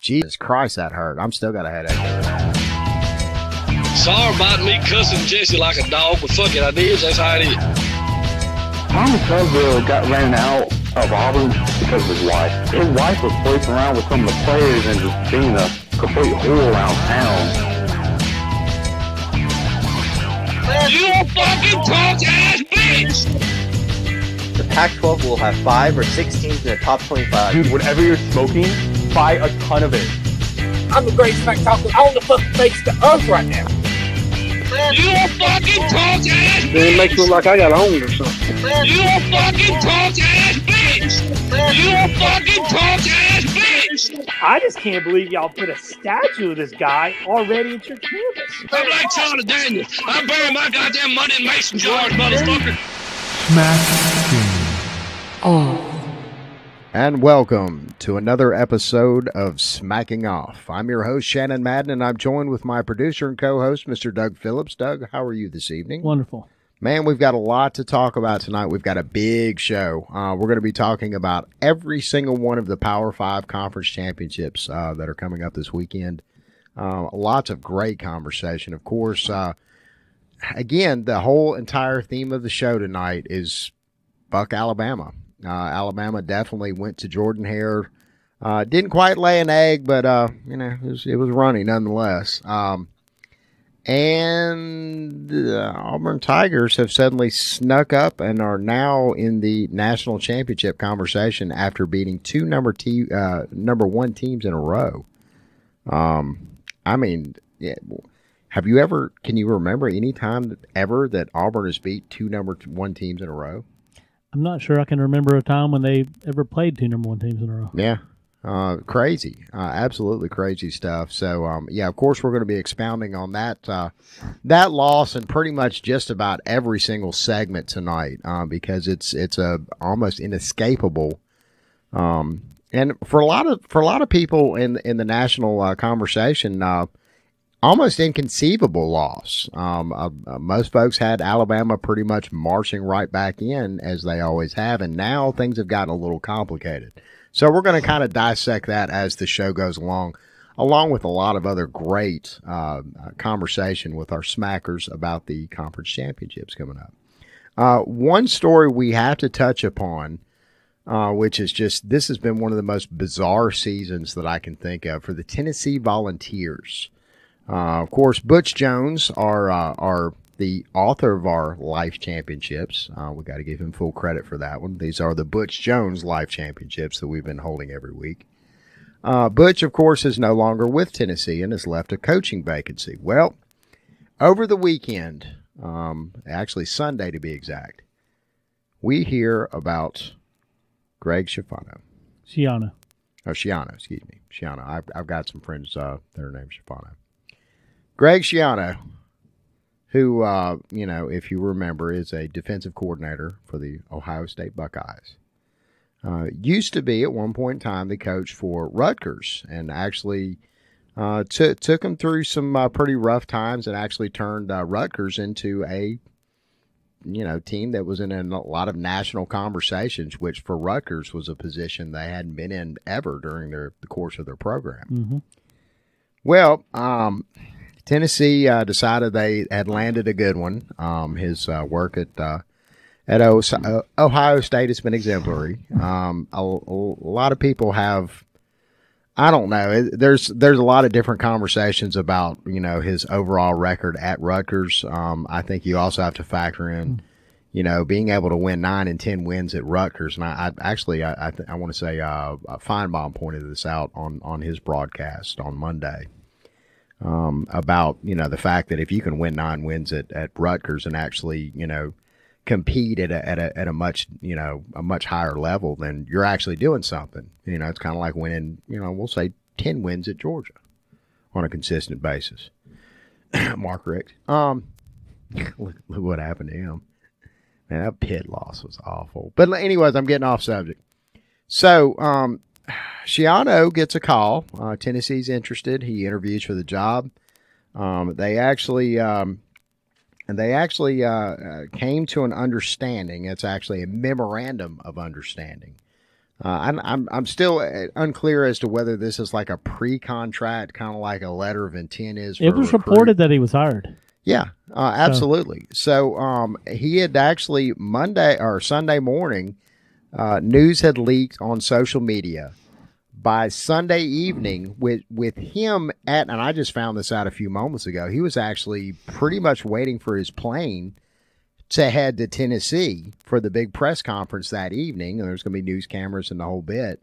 Jesus Christ, that hurt. I'm still got a headache over that. Sorry about me cussing Jesse like a dog, but fuck it, I did. That's how it is. Thomas Gabriel got ran out of Auburn because of his wife. His wife was sleeping around with some of the players and just being a complete whore around town. You fucking punk-ass bitch! The Pac-12 will have 5 or 6 teams in the top 25. Dude, whatever you're smoking, buy a ton of it. I'm the greatest smack talker on the fucking face of the earth right now. You fucking punk-ass bitch! It makes me look like I got owned or something. You fucking punk-ass bitch! You fucking punk-ass bitch! I just can't believe y'all put a statue of this guy already at your campus. I'm like Charlie Daniels. I bury my goddamn money in mason jars, motherfucker. And welcome to another episode of Smacking Off. I'm your host, Shannon Madden, and I'm joined with my producer and co-host, Mr. Doug Phillips. Doug, how are you this evening? Wonderful. Man, we've got a lot to talk about tonight. We've got a big show. We're going to be talking about every single one of the Power 5 conference championships that are coming up this weekend. Lots of great conversation. Of course, again, the whole entire theme of the show tonight is Buck Alabama. Alabama definitely went to Jordan-Hare. Didn't quite lay an egg, but it was runny nonetheless. And the Auburn Tigers have suddenly snuck up and are now in the national championship conversation after beating two number one teams in a row. Can you remember any time ever that Auburn has beat two number one teams in a row? I'm not sure I can remember a time when they ever played two number one teams in a row. Yeah. Crazy, absolutely crazy stuff. So, of course, we're going to be expounding on that loss and pretty much just about every single segment tonight because it's almost inescapable. And for a lot of people in the national conversation, almost inconceivable loss. Most folks had Alabama pretty much marching right back in as they always have, and now things have gotten a little complicated. So we're going to kind of dissect that as the show goes along with a lot of other great conversation with our smackers about the conference championships coming up. One story we have to touch upon, which is just this has been one of the most bizarre seasons that I can think of for the Tennessee Volunteers. Of course, Butch Jones are the author of our Life Championships. We got to give him full credit for that one. These are the Butch Jones Life Championships that we've been holding every week. Butch, of course, is no longer with Tennessee and has left a coaching vacancy. Well, over the weekend, actually Sunday to be exact, we hear about Greg Schiano. Schiano. Oh, Schiano, excuse me. Schiano. I've got some friends that are named Schiano. Greg Schiano, who, if you remember, is a defensive coordinator for the Ohio State Buckeyes. Used to be, at one point in time, the coach for Rutgers, and actually took them through some pretty rough times and actually turned Rutgers into a, team that was in a lot of national conversations, which for Rutgers was a position they hadn't been in ever during the course of their program. Mm-hmm. Well, Tennessee decided they had landed a good one. His work at Ohio State has been exemplary. A lot of people have, I don't know. There's a lot of different conversations about his overall record at Rutgers. I think you also have to factor in, being able to win 9 and 10 wins at Rutgers. And I want to say Feinbaum pointed this out on his broadcast on Monday. About the fact that if you can win 9 wins at Rutgers and actually compete at a much higher level, then you're actually doing something. It's kind of like winning we'll say 10 wins at Georgia on a consistent basis. Mark Richt. Look what happened to him. Man, that Pitt loss was awful. But anyways, I'm getting off subject. So Schiano gets a call. Tennessee's interested. He interviews for the job. They actually came to an understanding. It's actually a memorandum of understanding I'm still unclear as to whether this is like a pre-contract, kind of like a letter of intent is. For it was a recruit. reported that he was hired. Yeah, absolutely. So he had actually Sunday morning, news had leaked on social media. By Sunday evening, with him and I just found this out a few moments ago, he was actually pretty much waiting for his plane to head to Tennessee for the big press conference that evening, and there's going to be news cameras and the whole bit.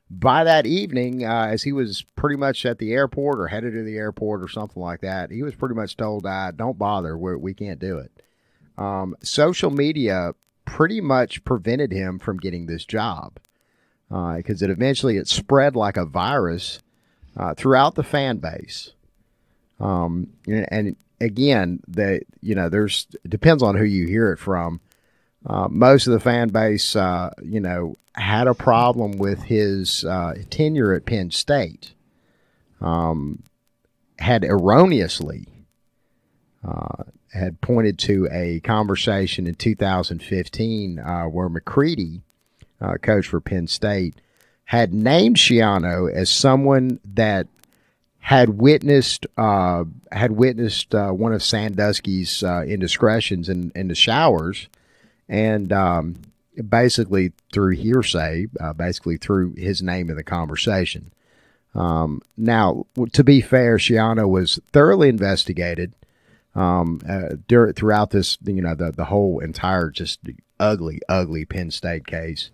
By that evening, as he was pretty much at the airport or headed to the airport or something like that, he was pretty much told, don't bother, we can't do it. Social media pretty much prevented him from getting this job because it spread like a virus throughout the fan base. And again, it depends on who you hear it from. Most of the fan base, had a problem with his tenure at Penn State. Had erroneously had pointed to a conversation in 2015 where McCready, coach for Penn State, had named Schiano as someone that had witnessed one of Sandusky's indiscretions in the showers, and basically through hearsay, basically threw his name in the conversation. Now, to be fair, Schiano was thoroughly investigated throughout this, the whole entire just ugly Penn State case,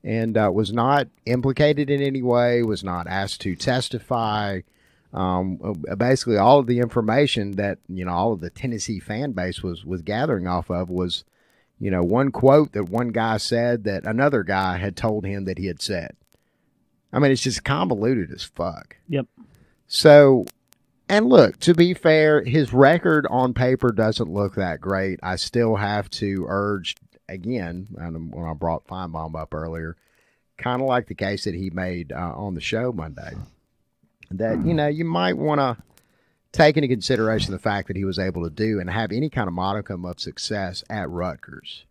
and was not implicated in any way, was not asked to testify. Basically all of the information that, all of the Tennessee fan base was gathering off of was, one quote that one guy said that another guy had told him that he had said. I mean, it's just convoluted as fuck. Yep. So, and look, to be fair, his record on paper doesn't look that great. I still have to urge, again, when I brought Feinbaum up earlier, kind of like the case that he made on the show Monday, that, you might want to take into consideration the fact that he was able to do and have any kind of modicum of success at Rutgers,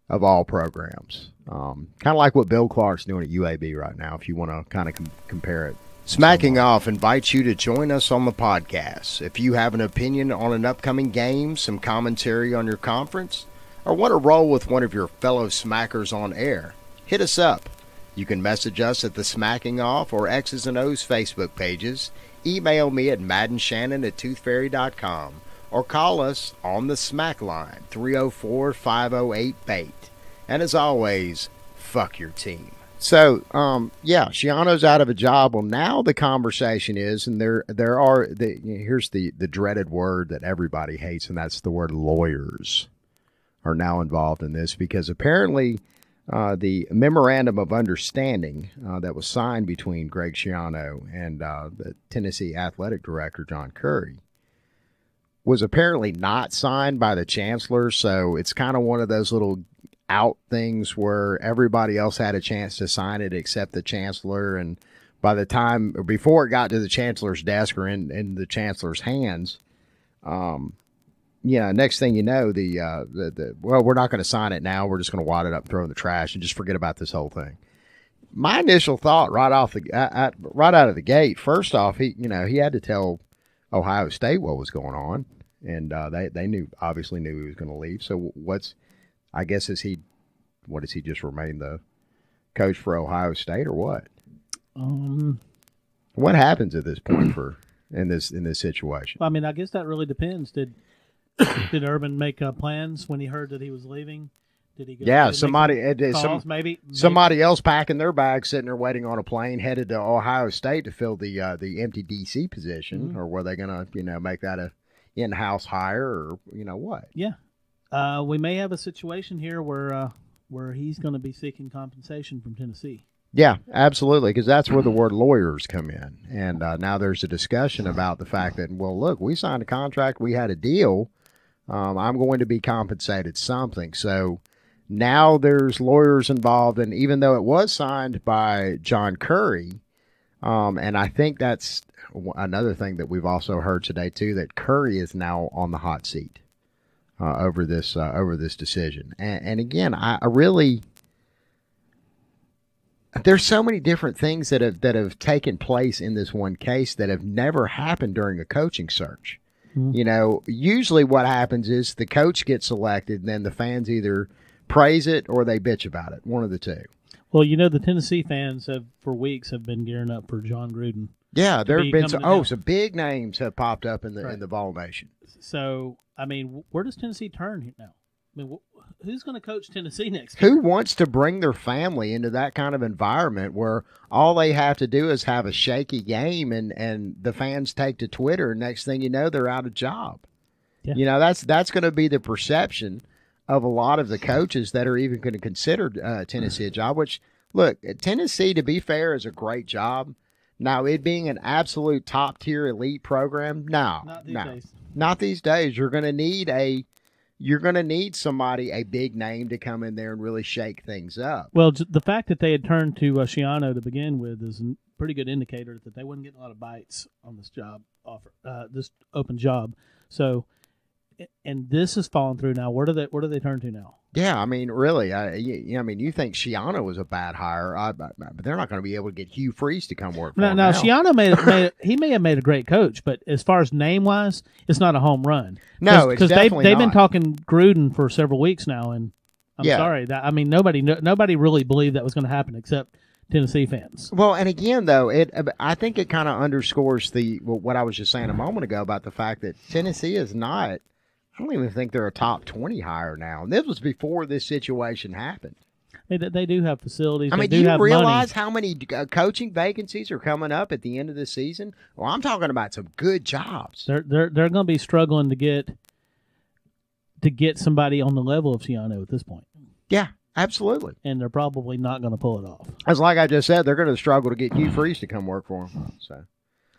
of all programs. Kind of like what Bill Clark's doing at UAB right now, if you want to kind of compare it. Smacking Off invites you to join us on the podcast. If you have an opinion on an upcoming game, some commentary on your conference, or want to roll with one of your fellow smackers on air, hit us up. You can message us at the Smacking Off or X's and O's Facebook pages, email me at maddenshannon@toothfairy.com, or call us on the Smack line, 304-508-BAIT. And as always, fuck your team. So, Schiano's out of a job. Well, now the conversation is, and here's the dreaded word that everybody hates, and that's the word lawyers are now involved in this, because apparently the memorandum of understanding that was signed between Greg Schiano and the Tennessee athletic director, John Curry, was apparently not signed by the chancellor. So it's kind of one of those little out things where everybody else had a chance to sign it except the chancellor. And by the time, or before it got to the chancellor's desk or in the chancellor's hands, next thing you know, we're not going to sign it now. We're just going to wad it up, throw it in the trash, and just forget about this whole thing. My initial thought right out of the gate, first off, he had to tell Ohio State what was going on, and they obviously knew he was going to leave. So does he just remain the coach for Ohio State or what? What happens at this point in this situation? I mean, I guess that really depends. Did Urban make plans when he heard that he was leaving? Did he go? Yeah, somebody else packing their bags, sitting there waiting on a plane, headed to Ohio State to fill the empty DC position, or were they going to make that a in-house hire, or what? Yeah, we may have a situation here where he's going to be seeking compensation from Tennessee. Yeah, absolutely, because that's where the word lawyers come in. And now there's a discussion about the fact that, well, look, we signed a contract, we had a deal. I'm going to be compensated something. So now there's lawyers involved, and even though it was signed by John Curry, and I think that's another thing that we've also heard today too, that Curry is now on the hot seat over this decision. And again, I really, there's so many different things that have taken place in this one case that have never happened during a coaching search. You know, usually what happens is the coach gets selected, and then the fans either praise it or they bitch about it, one of the two. Well, you know, the Tennessee fans for weeks have been gearing up for John Gruden. Yeah, there have been some big names have popped up in the Vol Nation. So, I mean, where does Tennessee turn now? I mean, who's going to coach Tennessee next year? Who wants to bring their family into that kind of environment where all they have to do is have a shaky game and the fans take to Twitter, and next thing you know, they're out of job. Yeah. You know, that's going to be the perception of a lot of the coaches that are even going to consider Tennessee a job, which, look, Tennessee, to be fair, is a great job. Now, it being an absolute top-tier elite program, not these days. You're going to need somebody, a big name, to come in there and really shake things up. Well, the fact that they had turned to Schiano to begin with is a pretty good indicator that they wouldn't get a lot of bites on this job offer, this open job. So, and this has fallen through now. Where do they turn to now? Yeah, I mean, really, I mean, you think Schiano was a bad hire, but they're not going to be able to get Hugh Freeze to come work for them. Now, Schiano may have made a great coach, but as far as name-wise, it's not a home run. No, it's definitely not. They've been talking Gruden for several weeks now, and I'm sorry. I mean, nobody really believed that was going to happen except Tennessee fans. Well, and again, though, I think it kind of underscores what I was just saying a moment ago about the fact that Tennessee is not. I don't even think they're a top 20 hire now. And this was before this situation happened. They do have facilities. I mean, do you realize how many coaching vacancies are coming up at the end of the season? Well, I'm talking about some good jobs. They're going to be struggling to get somebody on the level of Schiano at this point. Yeah, absolutely. And they're probably not going to pull it off. As like I just said, they're going to struggle to get Hugh Freeze to come work for them. So.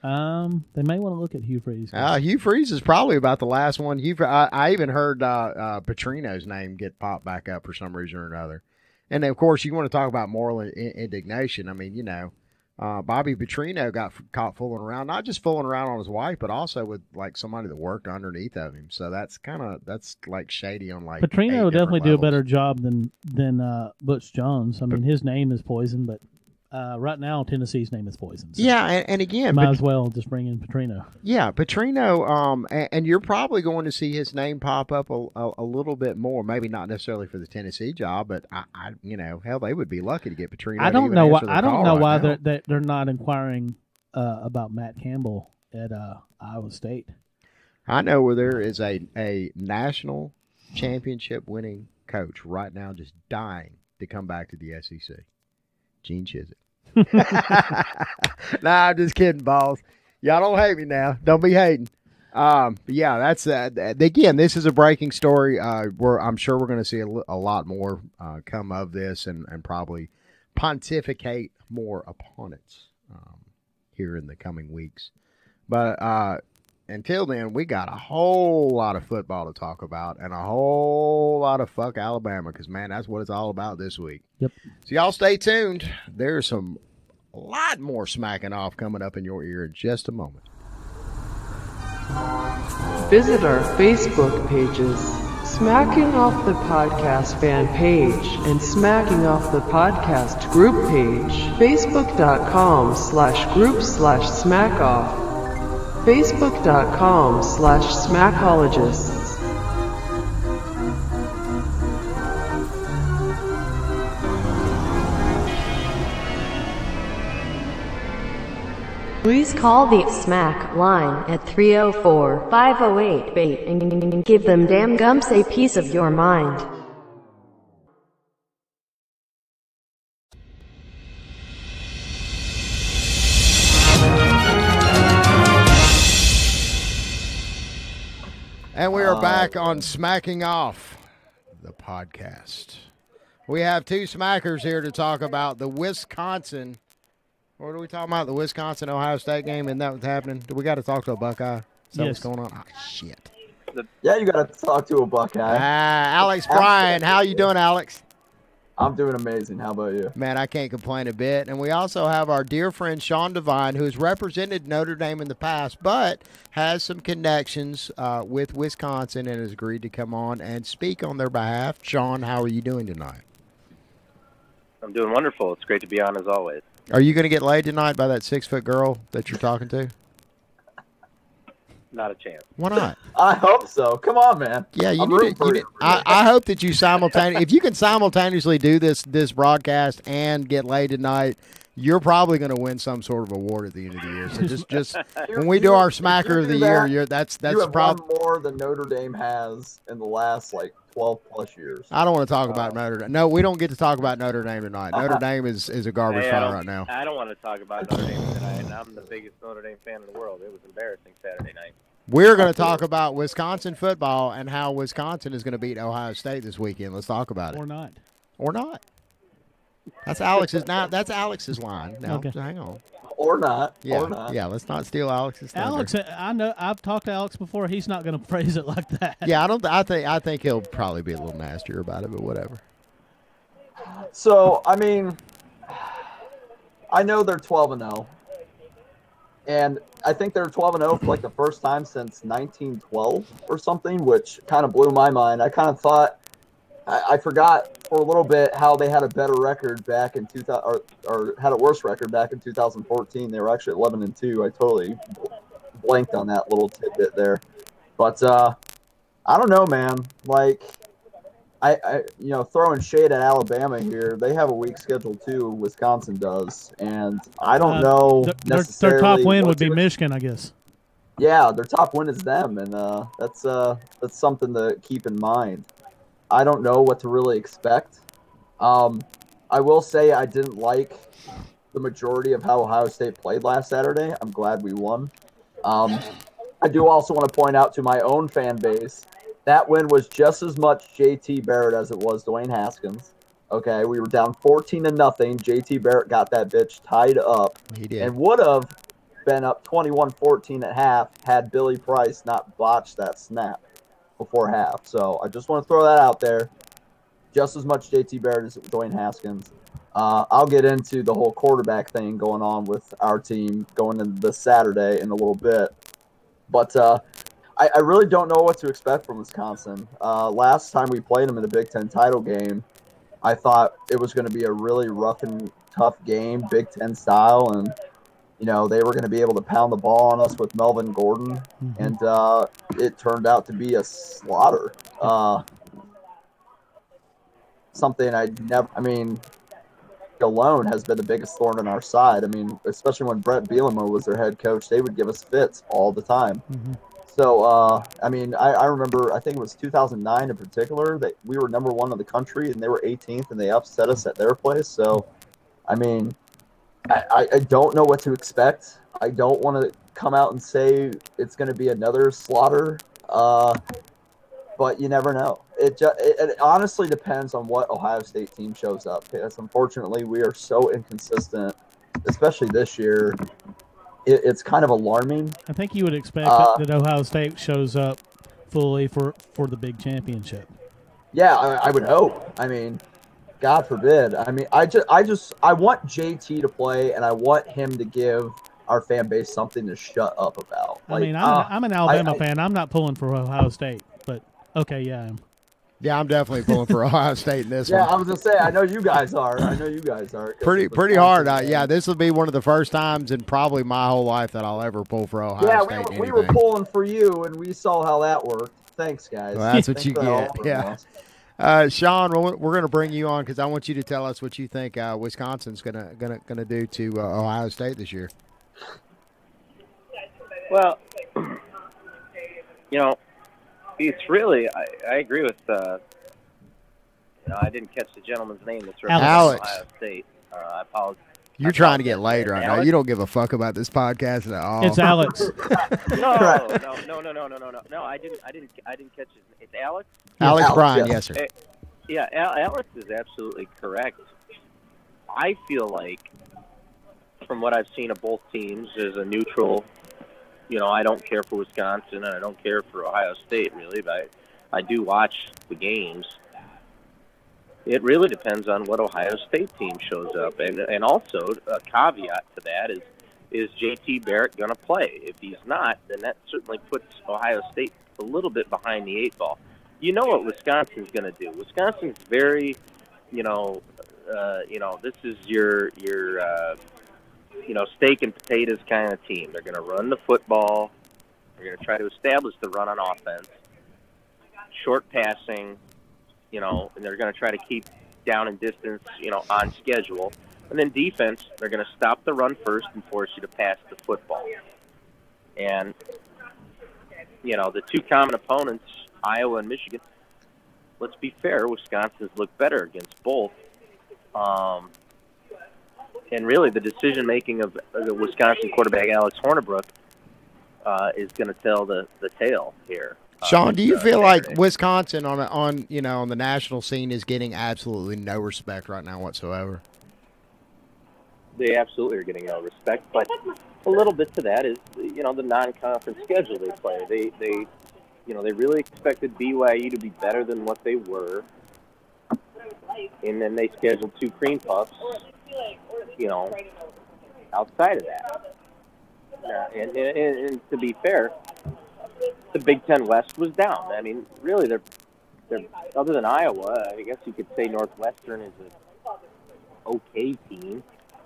They may want to look at Hugh Freeze. Hugh Freeze is probably about the last one. I even heard Petrino's name get popped back up for some reason or another. And, of course, you want to talk about moral indignation. I mean, you know, Bobby Petrino got caught fooling around, not just fooling around on his wife, but also with, like, somebody that worked underneath of him. So that's like, shady on, like, Petrino will definitely do a better job than Butch Jones. I mean, his name is poison, but right now, Tennessee's name is poison. So yeah, and again, might as well just bring in Petrino. Yeah, Petrino, and you're probably going to see his name pop up a little bit more. Maybe not necessarily for the Tennessee job, but I hell, they would be lucky to get Petrino. I don't know why they're not inquiring about Matt Campbell at Iowa State. I know where there is a national championship winning coach right now, just dying to come back to the SEC. Gene Chizik. Nah, I'm just kidding, balls. Y'all don't hate me now. Don't be hating. Yeah, that's again. This is a breaking story. I'm sure we're going to see a lot more come of this, and probably pontificate more upon it here in the coming weeks. But until then, we got a whole lot of football to talk about, and a whole lot of fuck Alabama, because man, that's what it's all about this week. Yep. So y'all stay tuned. There's a lot more smacking off coming up in your ear in just a moment. Visit our Facebook pages, Smacking Off the Podcast fan page and Smacking Off the Podcast group page, facebook.com/group/smackoff, facebook.com/smackologists. Please call the Smack line at 304-508-BAIT and give them damn gumps a piece of your mind. And we are back on Smacking Off, the podcast. We have two smackers here to talk about the Wisconsin. What are we talking about? The Wisconsin-Ohio State game? Isn't that what's happening? Do we got to talk to a Buckeye? Is that what's going on? Oh, shit. Yeah, you got to talk to a Buckeye. Alex Bryan. How you doing, Alex? I'm doing amazing. How about you? Man, I can't complain a bit. And we also have our dear friend Sean Devine, who's represented Notre Dame in the past, but has some connections with Wisconsin and has agreed to come on and speak on their behalf. Sean, how are you doing tonight? I'm doing wonderful. It's great to be on as always. Are you going to get laid tonight by that 6-foot girl that you're talking to? Not a chance. Why not? I hope so. Come on, man. Yeah, I hope that you simultaneously, if you can simultaneously do this broadcast and get laid tonight, you're probably going to win some sort of award at the end of the year. So just when we do our Smacker of the Year, that's probably won more than Notre Dame has in the last 12 plus years. I don't want to talk about Notre Dame. No, we don't get to talk about Notre Dame tonight. Notre Dame is a garbage fire right now. I don't want to talk about Notre Dame tonight. I'm the biggest Notre Dame fan in the world. It was embarrassing Saturday night. We're going to talk about Wisconsin football and how Wisconsin is going to beat Ohio State this weekend. Let's talk about it. Or not. Or not. That's Alex's line. Now, okay. Hang on. Or not. Yeah, Or not. yeah. Let's not steal Alex's thunder. Alex, I know. I've talked to Alex before. He's not going to phrase it like that. Yeah, I think he'll probably be a little nastier about it, but whatever. So I mean, I know they're 12-0, and I think they're 12-0 for the first time since 1912 or something, which kind of blew my mind. I kind of thought. I forgot for a little bit how they had a better record back in 2000, or had a worse record back in 2014. They were actually 11-2. I totally blanked on that little tidbit there, but I don't know, man. I throwing shade at Alabama here. They have a weak schedule too. Wisconsin does, and I don't know necessarily. Their top win would be Michigan, I guess. Yeah, their top win is them, and that's something to keep in mind. I don't know what to really expect. I will say I didn't like the majority of how Ohio State played last Saturday. I'm glad we won. I do also want to point out to my own fan base, that win was just as much JT Barrett as it was Dwayne Haskins. Okay, we were down 14-0. JT Barrett got that bitch tied up. He did. And would have been up 21-14 at half had Billy Price not botched that snap before half. So I just want to throw that out there. Just as much JT Barrett as Dwayne Haskins. I'll get into the whole quarterback thing going on with our team going into this Saturday in a little bit. But I really don't know what to expect from Wisconsin. Last time we played them in the Big Ten title game, I thought it was going to be a really rough and tough game, Big Ten style, and they were going to be able to pound the ball on us with Melvin Gordon, and it turned out to be a slaughter. Something alone has been the biggest thorn in our side. I mean, especially when Brett Bielema was their head coach, they would give us fits all the time. So, I remember, I think it was 2009 in particular, that we were number 1 in the country, and they were 18th, and they upset us at their place. So, I don't know what to expect. I don't want to come out and say it's going to be another slaughter, but you never know. It honestly depends on what Ohio State team shows up, because unfortunately we are so inconsistent, especially this year. It's kind of alarming. I think you would expect that Ohio State shows up fully for the big championship. Yeah, I would hope. God forbid. I want JT to play, and I want him to give our fan base something to shut up about. I'm an Alabama fan. I'm not pulling for Ohio State, but okay, yeah, I am. Yeah, I'm definitely pulling for Ohio State in this one. Yeah, I was going to say, I know you guys are. Pretty hard. This will be one of the first times in probably my whole life that I'll ever pull for Ohio State. Yeah, we were pulling for you, and we saw how that worked. Thanks, guys. Well, that's what you get. Yeah. Sean, we're going to bring you on because I want you to tell us what you think Wisconsin's gonna do to Ohio State this year. Well, it's really I agree with I didn't catch the gentleman's name that's representing Ohio State. I apologize. You're trying to get laid right now. You don't give a fuck about this podcast at all. It's Alex. No. I didn't catch his name. It's Alex. Alex Bryan, yes, sir. Yeah, Alex is absolutely correct. I feel like, from what I've seen of both teams, as a neutral, I don't care for Wisconsin and I don't care for Ohio State really, but I do watch the games. It really depends on what Ohio State team shows up, and also a caveat to that is JT Barrett going to play? If he's not, then that certainly puts Ohio State a little bit behind the 8 ball. You know what Wisconsin's going to do. Wisconsin's very, this is your steak and potatoes kind of team. They're going to run the football. They're going to try to establish the run on offense, short passing, and they're going to try to keep down and distance, on schedule. And then defense, they're going to stop the run first and force you to pass the football. And, the two common opponents, Iowa and Michigan, let's be fair, Wisconsin's looked better against both. And really the decision-making of the Wisconsin quarterback, Alex Hornibrook, is going to tell the tale here. Sean, do you feel like Wisconsin on the national scene is getting absolutely no respect right now whatsoever? They absolutely are getting no respect, but a little bit to that is the non-conference schedule they play. They really expected BYU to be better than what they were, and then they scheduled 2 cream puffs. Outside of that, and to be fair, the Big Ten West was down. I mean, really, they're other than Iowa, I guess you could say Northwestern is an okay team.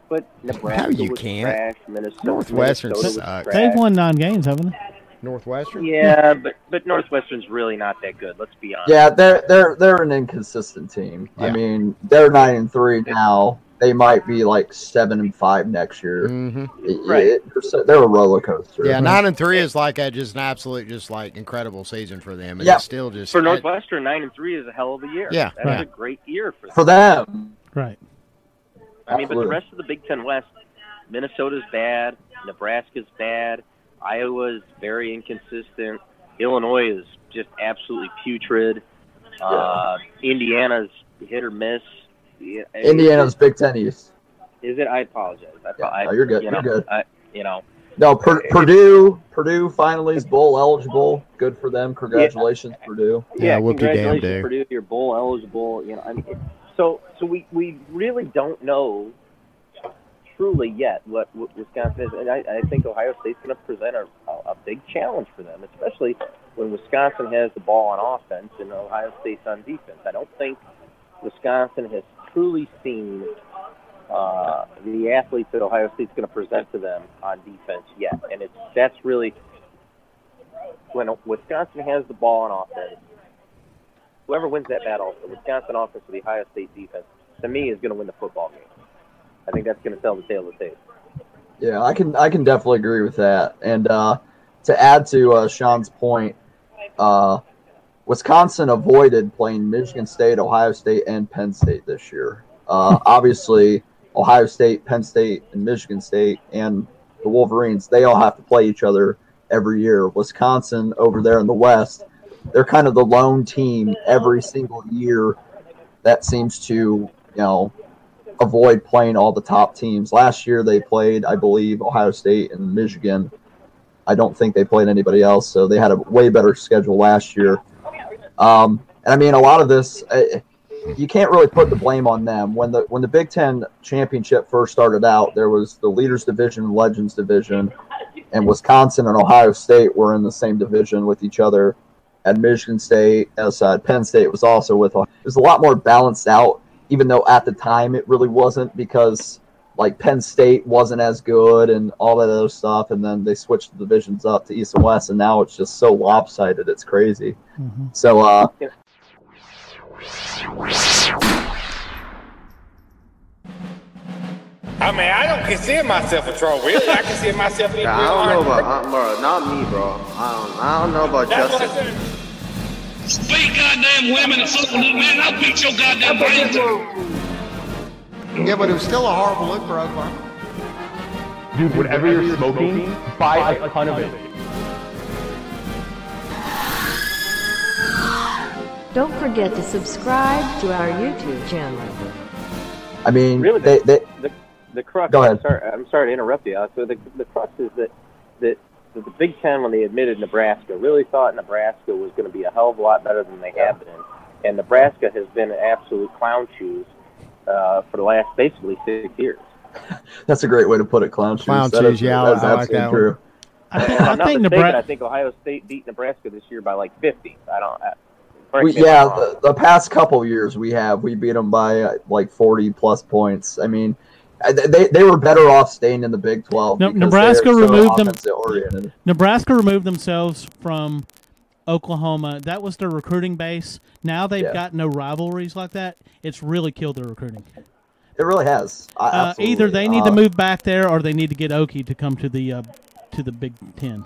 But Nebraska was trash. Northwestern sucks. They've won 9 games, haven't they? Northwestern? Yeah, but Northwestern's really not that good. Let's be honest. Yeah, they're an inconsistent team. Yeah. I mean, they're 9-3 now. They might be like 7-5 next year. Mm-hmm. Right. They're a roller coaster. Yeah, 9-3 is like just an absolute, incredible season for them. And it's still just for Northwestern. 9-3 is a hell of a year. Yeah, that's a great year for them. Right. I mean, but the rest of the Big Ten West, Minnesota's bad, Nebraska's bad, Iowa's very inconsistent, Illinois is just absolutely putrid, Indiana's hit or miss. Indiana's Big Ten East. Is it? I apologize. You're good. You're good. No, Purdue finally is bowl eligible. Good for them. Congratulations, Purdue. Yeah, whoop your damn congratulations, Purdue. You're bowl eligible. So we really don't know truly yet what Wisconsin is, and I think Ohio State's going to present a big challenge for them, especially when Wisconsin has the ball on offense and Ohio State's on defense. I don't think Wisconsin has truly seen the athletes that Ohio State's going to present to them on defense yet, and that's really when Wisconsin has the ball on offense. Whoever wins that battle, the Wisconsin offense or the Ohio State defense, to me, is going to win the football game. I think that's going to tell the tale of the tape. Yeah, I can definitely agree with that. And to add to Sean's point, Wisconsin avoided playing Michigan State, Ohio State, and Penn State this year. Obviously, Ohio State, Penn State, and Michigan State, and the Wolverines, they all have to play each other every year. Wisconsin over there in the West, they're kind of the lone team every single year that seems to, avoid playing all the top teams. Last year they played, I believe, Ohio State and Michigan. I don't think they played anybody else, so they had a way better schedule last year. And I mean, a lot of this, you can't really put the blame on them. When the Big Ten championship first started out, there was the Leaders Division and Legends Division, and Wisconsin and Ohio State were in the same division with each other. At Michigan State, outside Penn State was also with. It was a lot more balanced out, even though at the time it really wasn't, because like Penn State wasn't as good and all that other stuff, and then they switched the divisions up to East and West, and now it's just so lopsided, it's crazy. Mm-hmm. So, I mean, I don't consider myself a troll, really. I consider myself a I don't know about, bro, not me, bro. I don't know about Justin. Speak goddamn women and something, man. I'll beat your goddamn brains. Yeah, but it was still a horrible look for Oklahoma. Dude, whatever you're smoking, buy a ton of it. Don't forget to subscribe to our YouTube channel. I mean, really, the crux. Go ahead. I'm sorry to interrupt you. So the crux is that the Big Ten, when they admitted Nebraska, really thought Nebraska was going to be a hell of a lot better than they have been, and Nebraska has been absolute clown shoes for the last basically 6 years. That's a great way to put it, clown shoes. Clown shoes, yeah, that's I like that true. I think Nebraska. I think Ohio State beat Nebraska this year by like 50. The past couple years we beat them by like 40+ points. I mean, they were better off staying in the Big 12. Nebraska removed them. Nebraska removed themselves from Oklahoma. That was their recruiting base. Now they've got no rivalries like that. It's really killed their recruiting. It really has. Either they need to move back there, or they need to get Okie to come to the Big Ten.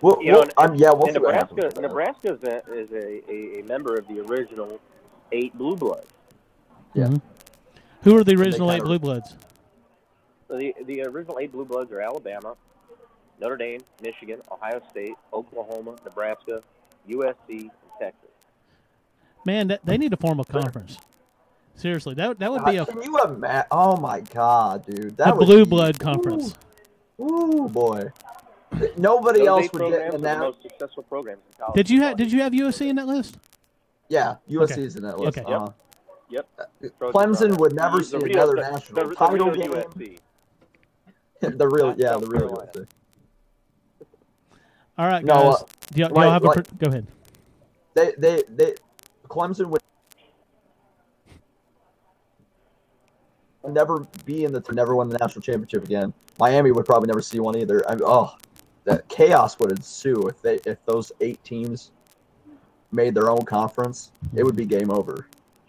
We'll see what happens. Nebraska is a member of the original 8 Blue Bloods. Yeah. Mm-hmm. Who are the original 8 Blue Bloods? The original 8 Blue Bloods are Alabama, Notre Dame, Michigan, Ohio State, Oklahoma, Nebraska, USC, and Texas. Man, they need to form a conference. Seriously, that would be a. Can you imagine? Oh my God, dude! That would Blue Blood conference. Ooh, boy! Nobody else would get in that. The most successful programs in college. Did you have USC in that list? Yeah, USC is in that list. Okay. Yep. Clemson would never see another national title game. USC. The real USC. All right, guys. Do y'all have a? Go ahead. They Clemson would never be never win the national championship again. Miami would probably never see one either. That chaos would ensue if those 8 teams made their own conference. It would be game over.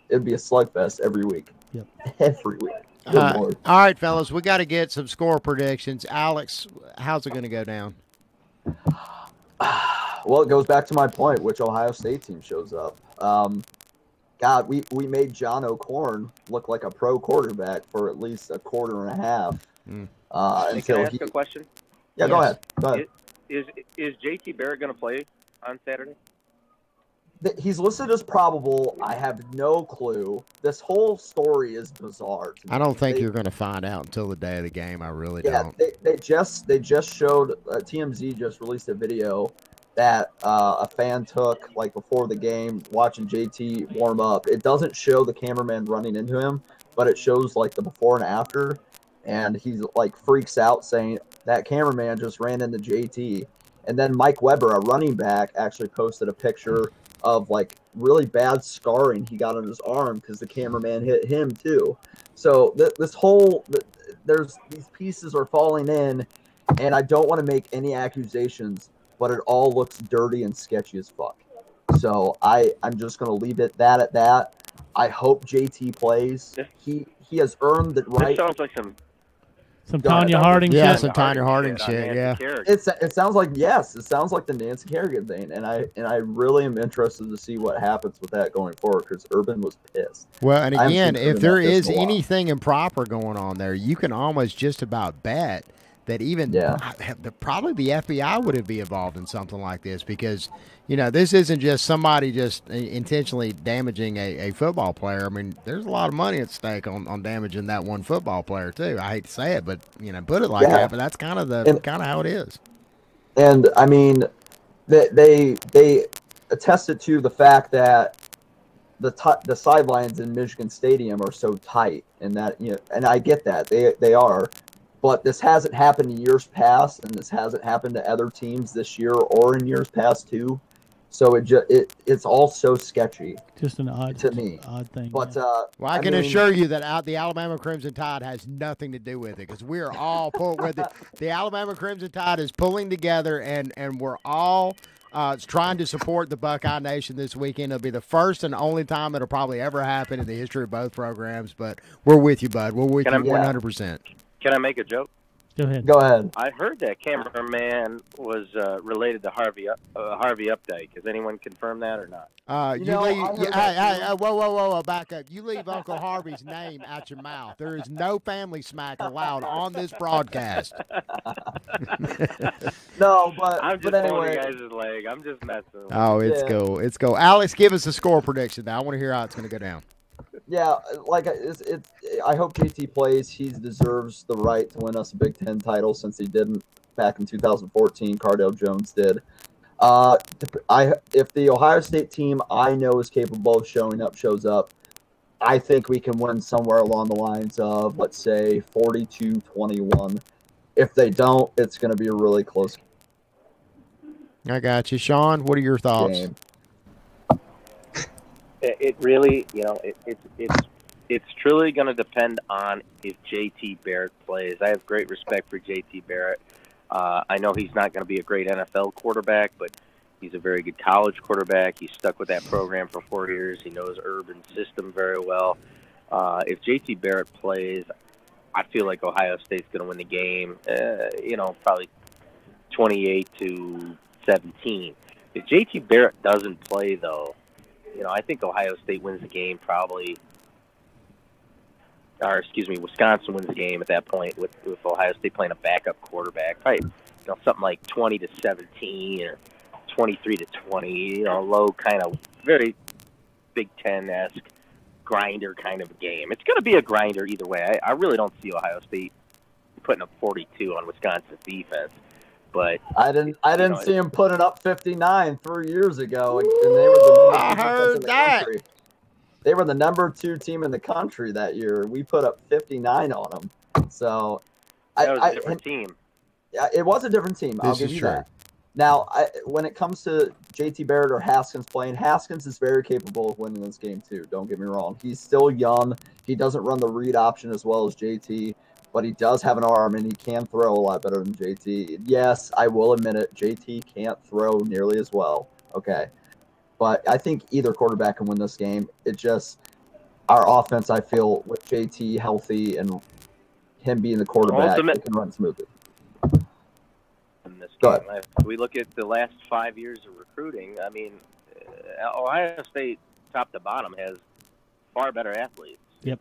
It would be a slugfest every week. Yep. Every week. All right, fellas, we got to get some score predictions. Alex, how's it going to go down? Well, it goes back to my point, which Ohio State team shows up. God, we made John O'Corn look like a pro quarterback for at least a quarter and a half. Can I ask a question? Yeah, yes. Go ahead. Is JT Barrett going to play on Saturday? He's listed as probable. I have no clue. This whole story is bizarre to me. I don't think you're going to find out until the day of the game. I really don't. They just showed TMZ just released a video that a fan took like before the game, watching JT warm up. It doesn't show the cameraman running into him, but it shows like the before and after, and he's like freaks out saying that cameraman just ran into JT. And then Mike Weber, a running back, actually posted a picture of like really bad scarring he got on his arm because the cameraman hit him too. So there's these pieces are falling in, and I don't want to make any accusations, but it all looks dirty and sketchy as fuck. So I'm just going to leave it at that. I hope JT plays. He has earned the right. This sounds like some Tanya Harding shit. Yeah, some Tanya Harding shit, yeah. It sounds like, yes, it sounds like the Nancy Kerrigan thing, and I really am interested to see what happens with that going forward, because Urban was pissed. Well, and again, if there is anything improper going on there, you can almost just about bet that even probably the FBI would be involved in something like this, because this isn't just somebody just intentionally damaging a football player. I mean, there's a lot of money at stake on damaging that one football player too. I hate to say it, but put it like that. But that's kind of how it is. And I mean, they attested to the fact that the sidelines in Michigan Stadium are so tight, and that and I get that they are. But this hasn't happened in years past, and this hasn't happened to other teams this year or in years past too. So it's all so sketchy. Just an odd thing. But I can assure you that the Alabama Crimson Tide has nothing to do with it, because we are all with it. The Alabama Crimson Tide is pulling together, and we're all trying to support the Buckeye Nation this weekend. It'll be the first and only time it'll probably ever happen in the history of both programs. But we're with you, bud. We're with you 100%. Can I make a joke? Go ahead. Go ahead. I heard that cameraman was related to Harvey Updike. Has anyone confirmed that or not? Whoa, back up. You leave Uncle Harvey's name out your mouth. There is no family smack allowed on this broadcast. No, but I'm just anyway. pulling the guys' leg. I'm just messing. Oh, it's cool. It's cool. Alex, give us a score prediction now. I want to hear how it's going to go down. Yeah, like I hope JT plays. He deserves the right to win us a Big Ten title, since he didn't back in 2014. Cardale Jones did. If the Ohio State team I know is capable of showing up shows up, I think we can win somewhere along the lines of, let's say, 42-21. If they don't, it's going to be a really close game. I got you. Sean, what are your thoughts? It really, it's truly going to depend on if JT Barrett plays. I have great respect for JT Barrett. I know he's not going to be a great NFL quarterback, but he's a very good college quarterback. He's stuck with that program for 4 years. He knows Urban's system very well. If JT Barrett plays, I feel like Ohio State's going to win the game, probably 28-17. If JT Barrett doesn't play, though, I think Ohio State wins the game probably, Wisconsin wins the game at that point with Ohio State playing a backup quarterback. Probably, something like 20-17 or 23-20, low kind of very Big Ten-esque grinder kind of game. It's going to be a grinder either way. I really don't see Ohio State putting up 42 on Wisconsin's defense. But I didn't see him putting up 59 3 years ago, and they were the number 2 in the country. They were the number 2 team in the country that year. We put up 59 on them. So that was a different team. Yeah, it was a different team. I'll give you that. Now, when it comes to JT Barrett or Haskins playing, Haskins is very capable of winning this game too. Don't get me wrong. He's still young. He doesn't run the read option as well as JT. But he does have an arm, and he can throw a lot better than JT. Yes, I will admit it, JT can't throw nearly as well. Okay. But I think either quarterback can win this game. It just, our offense, I feel, with JT healthy and him being the quarterback, it can run smoothly. In this game, if we look at the last 5 years of recruiting, I mean, Ohio State, top to bottom, has far better athletes. Yep.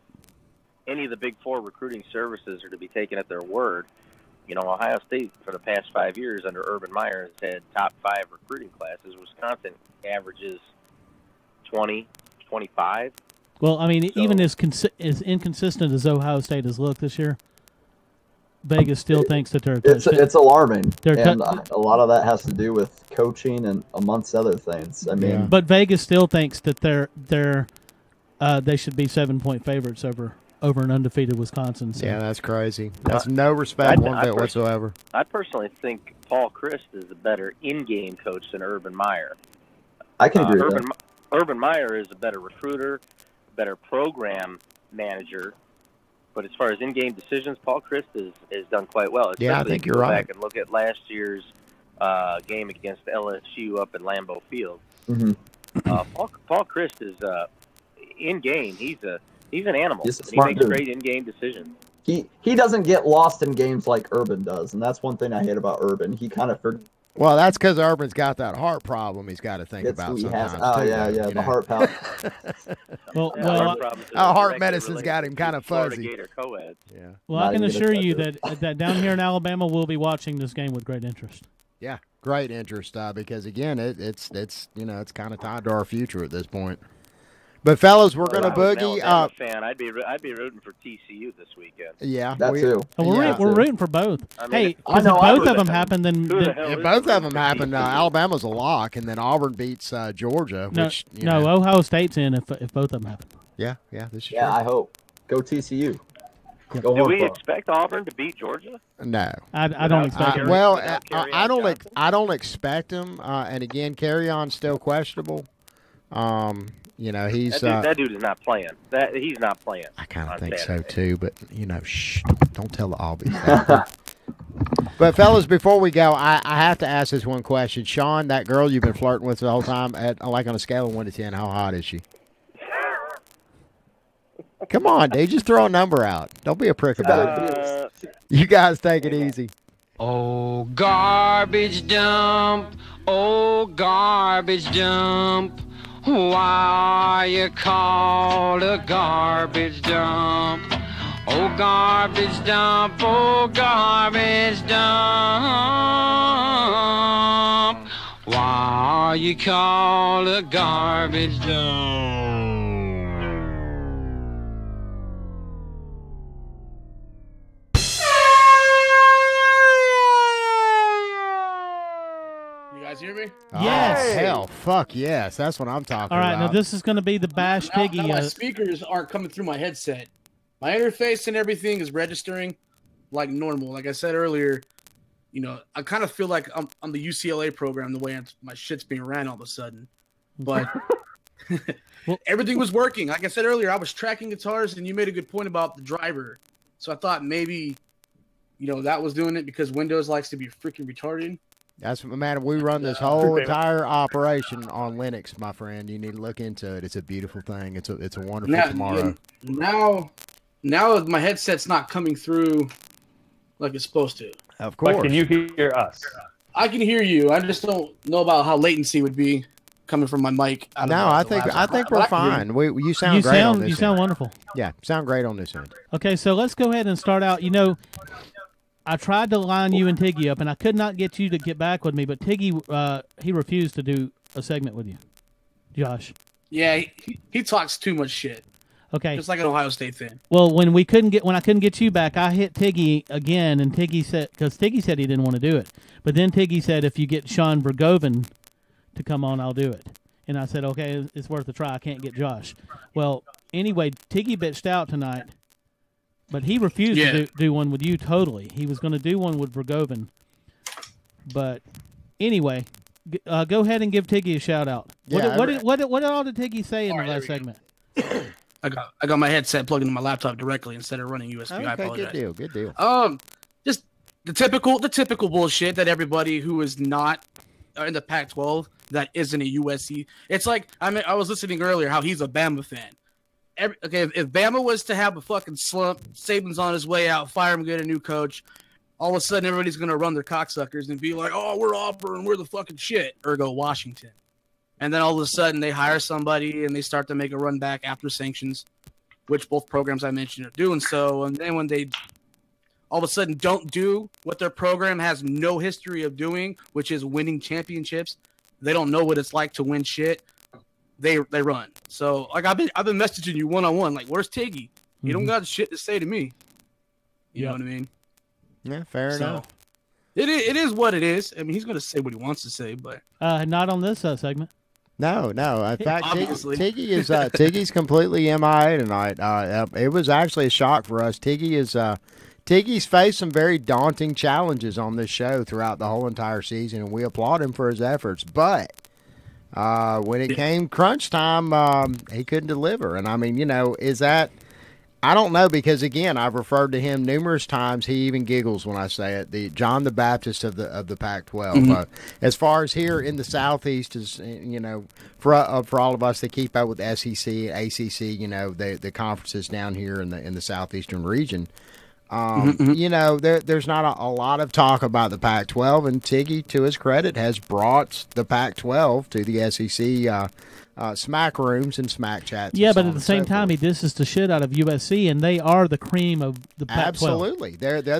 Any of the big 4 recruiting services are to be taken at their word. Ohio State for the past 5 years under Urban Meyer has had top 5 recruiting classes. Wisconsin averages 20, 25. Well, I mean, even as inconsistent as Ohio State has looked this year, Vegas still thinks that they're. It's alarming, and a lot of that has to do with coaching and amongst other things. I mean, but Vegas still thinks that they should be 7-point favorites over an undefeated Wisconsin. So. Yeah, that's crazy. That's no respect one bit whatsoever. I personally think Paul Christ is a better in-game coach than Urban Meyer. I can agree with that. Urban Meyer is a better recruiter, a better program manager, but as far as in-game decisions, Paul Christ has done quite well. Yeah, I think you're right. Back and look at last year's game against LSU up at Lambeau Field. Mm-hmm. Paul Christ is in-game. He's an animal. He makes great in-game decisions. He doesn't get lost in games like Urban does, and that's one thing I hate about Urban. He kind of Well, that's because Urban's got that heart problem he's got to think about sometimes. The heart problem. Heart medicine's got him kind of fuzzy. Yeah. Well, I can assure you that down here in Alabama, we'll be watching this game with great interest. Yeah, great interest because again, it's kind of tied to our future at this point. But fellas, we're going to boogie. I'm a fan. I'd be rooting for TCU this weekend. Yeah, that too. We're rooting for both. I mean, hey, if both of them happen, then if both of them happen, Alabama's a lock, and then Auburn beats Georgia. Ohio State's in if both of them happen. Yeah, this is true. I hope. Go TCU. Yep. Do we expect Auburn to beat Georgia? No, I don't expect. I don't expect him. And again, Carrion's still questionable. He's that dude is not playing. He's not playing. I kind of think Saturday. So too, but shh, don't tell the Aubies. But fellas, before we go, I have to ask this one question. Sean, that girl you've been flirting with the whole time, on a scale of 1 to 10, how hot is she? Come on, dude, just throw a number out. Don't be a prick about it. You guys take it easy. Oh, garbage dump. Oh, garbage dump. Why are you called a garbage dump? Oh, garbage dump, oh, garbage dump. Why are you called a garbage dump? Hear me? Yes. Hell, fuck yes. That's what I'm talking about. All right, now this is going to be the Bash Piggy. My speakers aren't coming through my headset. My interface and everything is registering like normal. Like I said earlier, I kind of feel like I'm the UCLA program the way my shit's being ran all of a sudden. But Everything was working. Like I said earlier, I was tracking guitars, and you made a good point about the driver. So I thought maybe, that was doing it because Windows likes to be freaking retarded. That's man. We run this whole entire operation on Linux, my friend. You need to look into it. It's a beautiful thing. It's a wonderful tomorrow. Now my headset's not coming through like it's supposed to. Of course. But can you hear us? I can hear you. I just don't know about how latency would be coming from my mic. No, I think we're fine. You sound great on this. You sound wonderful. Yeah, sound great on this end. Okay, so let's go ahead and start out. I tried to line you and Tiggy up, and I could not get you to get back with me. But Tiggy, he refused to do a segment with you, Josh. Yeah, he talks too much shit. Okay, just like an Ohio State fan. Well, when I couldn't get you back, I hit Tiggy again, and Tiggy said he didn't want to do it, but then Tiggy said if you get Sean Vergowven to come on, I'll do it. And I said, okay, it's worth a try. I can't get Josh. Well, anyway, Tiggy bitched out tonight, but he refused to do one with you totally. He was going to do one with Vergowven. But anyway, go ahead and give Tiggy a shout out. Yeah, what all did Tiggy say in the last segment? I got my headset plugged into my laptop directly instead of running USB. Okay, I apologize. Good deal. Just the typical bullshit that everybody who is not in the Pac-12 that isn't a USC. It's like I was listening earlier how he's a Bama fan. If Bama was to have a fucking slump, Saban's on his way out, fire him, get a new coach. All of a sudden, everybody's gonna run their cocksuckers and be like, "Oh, we're Auburn, we're the fucking shit," or go Washington. And then all of a sudden, they hire somebody and they start to make a run back after sanctions, which both programs I mentioned are doing so. And then when they all of a sudden don't do what their program has no history of doing, which is winning championships, they don't know what it's like to win shit. They run. So like I've been messaging you one-on-one, like, where's Tiggy? You don't got shit to say to me. You know what I mean? Yeah, fair enough. It is what it is. I mean, he's gonna say what he wants to say, but not on this segment. No. In fact, Tiggy's completely MIA tonight. It was actually a shock for us. Tiggy's faced some very daunting challenges on this show throughout the whole entire season, and we applaud him for his efforts. But when it came crunch time, he couldn't deliver. And I mean, is that? I don't know, because again, I've referred to him numerous times. He even giggles when I say it. The John the Baptist of the Pac-12. As far as here in the Southeast, is for all of us that keep up with SEC, ACC, the conferences down here in the Southeastern region. There's not a lot of talk about the Pac-12, and Tiggy, to his credit, has brought the Pac-12 to the SEC smack rooms and smack chats. Yeah, but at the same time, he disses the shit out of USC, and they are the cream of the Pac-12. Absolutely, they're the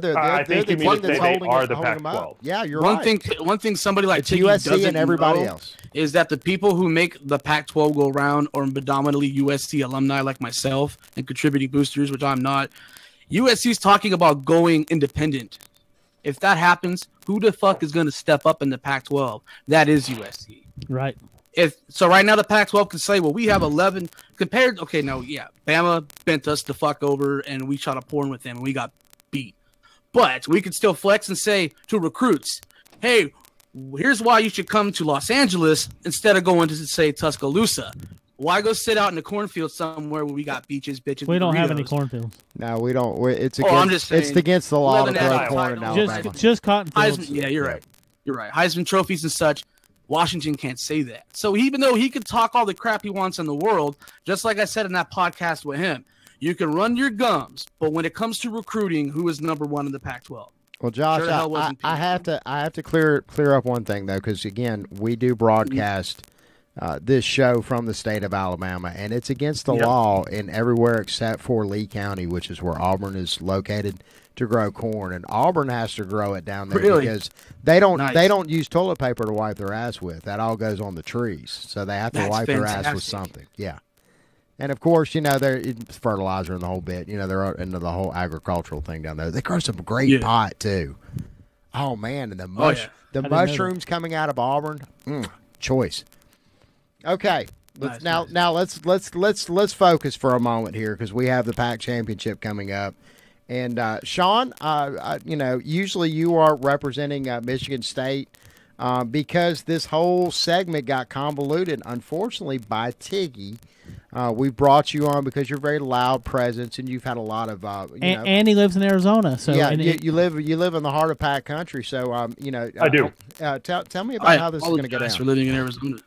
team that's holding them up. Yeah, you're right. One thing somebody like Tiggy USC doesn't and everybody know else is that the people who make the Pac-12 go around are predominantly USC alumni like myself and contributing boosters, which I'm not. USC's talking about going independent. If that happens, who the fuck is going to step up in the Pac-12? That is USC. Right. So right now the Pac-12 can say, well, we have 11 compared. Okay, no, yeah, Bama bent us the fuck over, and we shot a porn with them, and we got beat. But we could still flex and say to recruits, hey, here's why you should come to Los Angeles instead of going to, say, Tuscaloosa. Why go sit out in the cornfield somewhere where we got beaches, bitches? We don't have any cornfields. No, we don't. It's I'm just saying, it's against the law to grow corn in Alabama. Just cotton fields. Yeah, you're right. You're right. Heisman trophies and such. Washington can't say that. So even though he can talk all the crap he wants in the world, just like I said in that podcast with him, you can run your gums, but when it comes to recruiting, who is number one in the Pac-12? Well, Josh, I have to clear up one thing though, because again, we do broadcast this show from the state of Alabama, and it's against the law in everywhere except for Lee County, which is where Auburn is located, to grow corn, and Auburn has to grow it down there because they don't use toilet paper to wipe their ass with. That all goes on the trees, so they have to wipe their ass with something. Yeah, and of course, it's fertilizer and the whole bit. They're into the whole agricultural thing down there. They grow some great pot too. Oh man, and the mushrooms coming out of Auburn, choice. Okay, let's focus for a moment here because we have the Pac championship coming up. And Sean, usually you are representing Michigan State because this whole segment got convoluted, unfortunately, by Tiggy. We brought you on because you're a very loud presence, and you've had a lot of, and he lives in Arizona. So yeah, you live in the heart of Pack Country. So, I do. Tell me about how this is going to go down. For living in Arizona.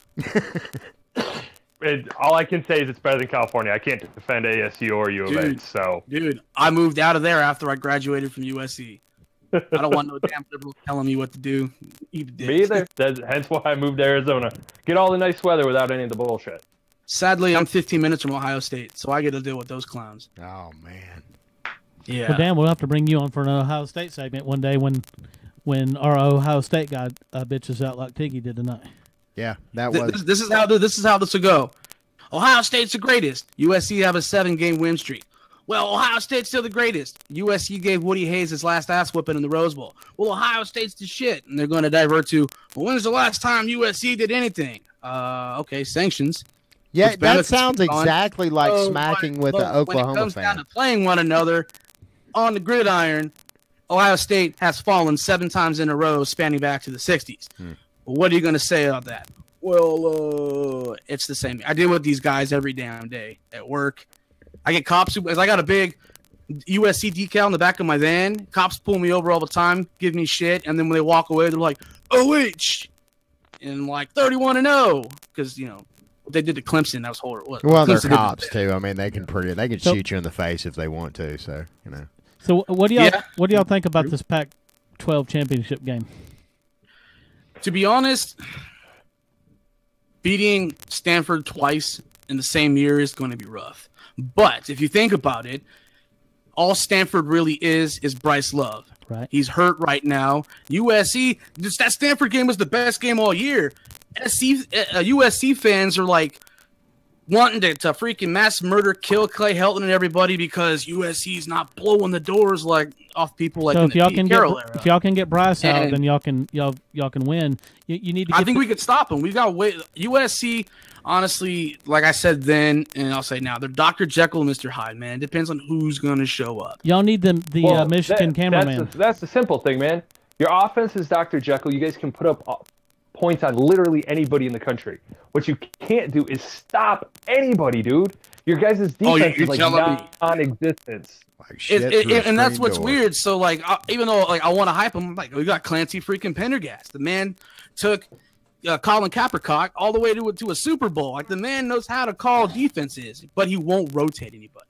All I can say is it's better than California. I can't defend ASU or U of A. So, dude, I moved out of there after I graduated from USC. I don't want no damn liberals telling me what to do. Me either. Hence why I moved to Arizona. Get all the nice weather without any of the bullshit. Sadly, I'm 15 minutes from Ohio State, so I get to deal with those clowns. Oh man. Yeah. Well, Dan, we'll have to bring you on for an Ohio State segment one day when our Ohio State guy bitches out like Tiggy did tonight. Yeah, that was. This is how this will go. Ohio State's the greatest. USC have a 7-game win streak. Well, Ohio State's still the greatest. USC gave Woody Hayes his last ass whipping in the Rose Bowl. Well, Ohio State's the shit, and they're going to divert to, well, when's the last time USC did anything? Okay, sanctions. Yeah, that sounds exactly like smacking with the Oklahoma fan. When it comes down to playing one another on the gridiron, Ohio State has fallen 7 times in a row, spanning back to the 60s. Well, what are you going to say about that? Well, it's the same. I deal with these guys every damn day at work. I get cops. I got a big USC decal in the back of my van. Cops pull me over all the time, give me shit, and then when they walk away, they're like, OH! And like 31-0, because, you know, what they did to Clemson, that was horrible. Well, they're cops, too. I mean, they can shoot you in the face if they want to, so, you know. So what do y'all think about this Pac-12 championship game? To be honest, beating Stanford twice in the same year is going to be rough. But if you think about it, all Stanford really is Bryce Love. Right. He's hurt right now. USC, that Stanford game was the best game all year. USC fans are like wanting to freaking mass murder, kill Clay Helton and everybody because USC's not blowing the doors like off people like. So in if y'all can get era. Bryce out, then y'all can win. You need to. I think we could stop them. We've got USC. Honestly, like I said then, and I'll say now, they're Dr. Jekyll and Mr. Hyde, man. It depends on who's going to show up. Y'all need the Michigan cameraman. That's the simple thing, man. Your offense is Dr. Jekyll. You guys can put up points on literally anybody in the country. What you can't do is stop anybody, dude. Your guys' defense is like non-existence. And that's what's weird. So, like, even though like I want to hype him, like we got Clancy freaking Pendergast. The man took Colin Kaepernick all the way to a Super Bowl. Like the man knows how to call defenses, but he won't rotate anybody.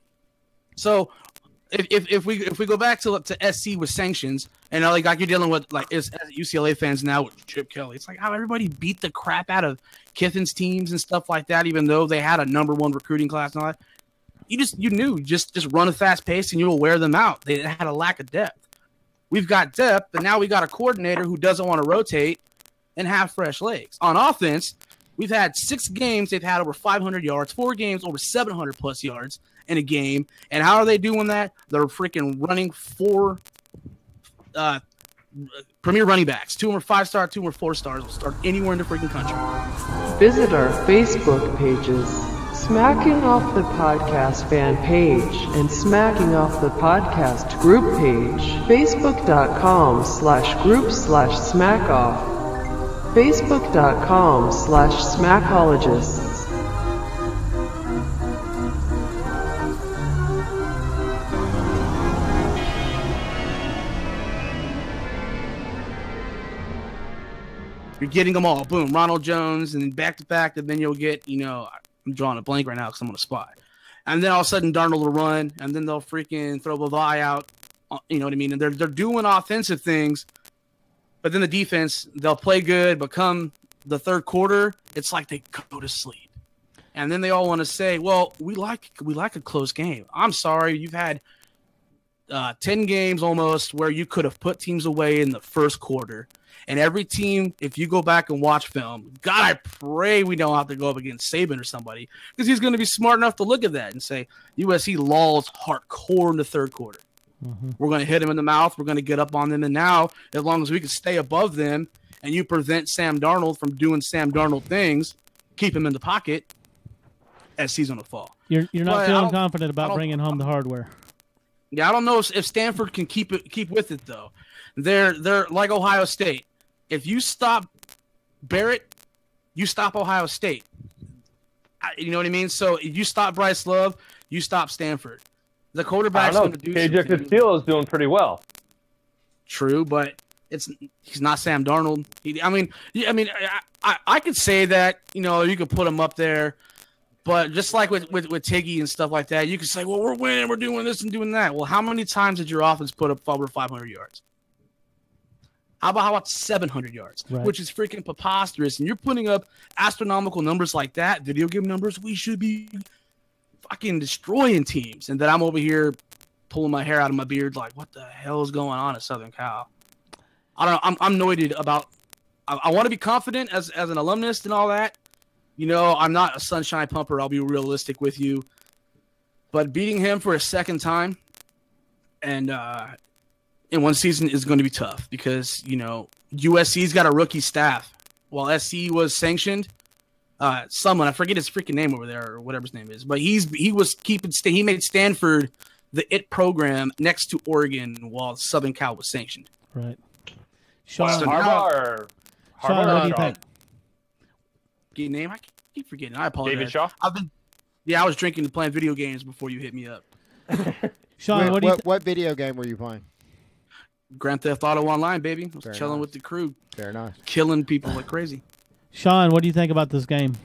So if we go back to SC with sanctions, and like you're dealing with like as UCLA fans now with Chip Kelly, it's like how everybody beat the crap out of Kiffin's teams and stuff like that, even though they had a #1 recruiting class and all that. You knew just run a fast pace and you'll wear them out. They had a lack of depth. We've got depth, but now we got a coordinator who doesn't want to rotate and have fresh legs. On offense, we've had 6 games. They've had over 500 yards, 4 games, over 700 plus yards in a game. And how are they doing that? They're freaking running 4 premier running backs. 2 are 5-star, 2 are 4-stars. Will start anywhere in the freaking country. Visit our Facebook pages, Smacking Off the Podcast fan page and Smacking Off the Podcast group page, facebook.com/group/smackoff. Facebook.com/Smackologists. You're getting them all. Boom. Ronald Jones, and then back to back, and then you'll get, I'm drawing a blank right now because I'm on a spot. And then all of a sudden, Darnold will run, and then they'll freaking throw Levi out. You know what I mean? And they're doing offensive things. But then the defense, they'll play good, but come the third quarter, it's like they go to sleep. And then they all want to say, well, we like a close game. I'm sorry, you've had 10 games almost where you could have put teams away in the first quarter. And every team, if you go back and watch film, God, I pray we don't have to go up against Saban or somebody, because he's going to be smart enough to look at that and say, USC lulls hardcore in the third quarter. Mm-hmm. We're going to hit them in the mouth. We're going to get up on them. And now, as long as we can stay above them and you prevent Sam Darnold from doing Sam Darnold things, keep him in the pocket, as season will fall. You're not feeling confident about bringing home the hardware. Yeah, I don't know if Stanford can keep with it, though. They're like Ohio State. If you stop Barrett, you stop Ohio State. You know what I mean? So you stop Bryce Love, you stop Stanford. The quarterback's going to do KJ Castillo is doing pretty well. True, but he's not Sam Darnold. I could say that, you could put him up there, but just like with Tiggy and stuff like that, you could say, well, we're winning, we're doing this and doing that. Well, how many times did your offense put up over 500 yards? How about 700 yards, right, which is freaking preposterous? And you're putting up astronomical numbers like that, video game numbers. We should be fucking destroying teams, and then I'm over here pulling my hair out of my beard, like, what the hell is going on at Southern Cal? I don't know. I'm annoyed about. I want to be confident as an alumnus and all that. I'm not a sunshine pumper. I'll be realistic with you, but beating him for a second time, and in one season is going to be tough because USC's got a rookie staff while SC was sanctioned. Someone, I forget his freaking name over there or whatever his name is, but he made Stanford the IT program next to Oregon while Southern Cal was sanctioned. Right. Sean, Harbaugh, what do you think? Get name? I keep forgetting. I apologize. David Shaw. I was drinking and playing video games before you hit me up. Sean, what video game were you playing? Grand Theft Auto Online, baby. I was chilling with the crew. Very nice. Killing people like crazy. Sean, what do you think about this game?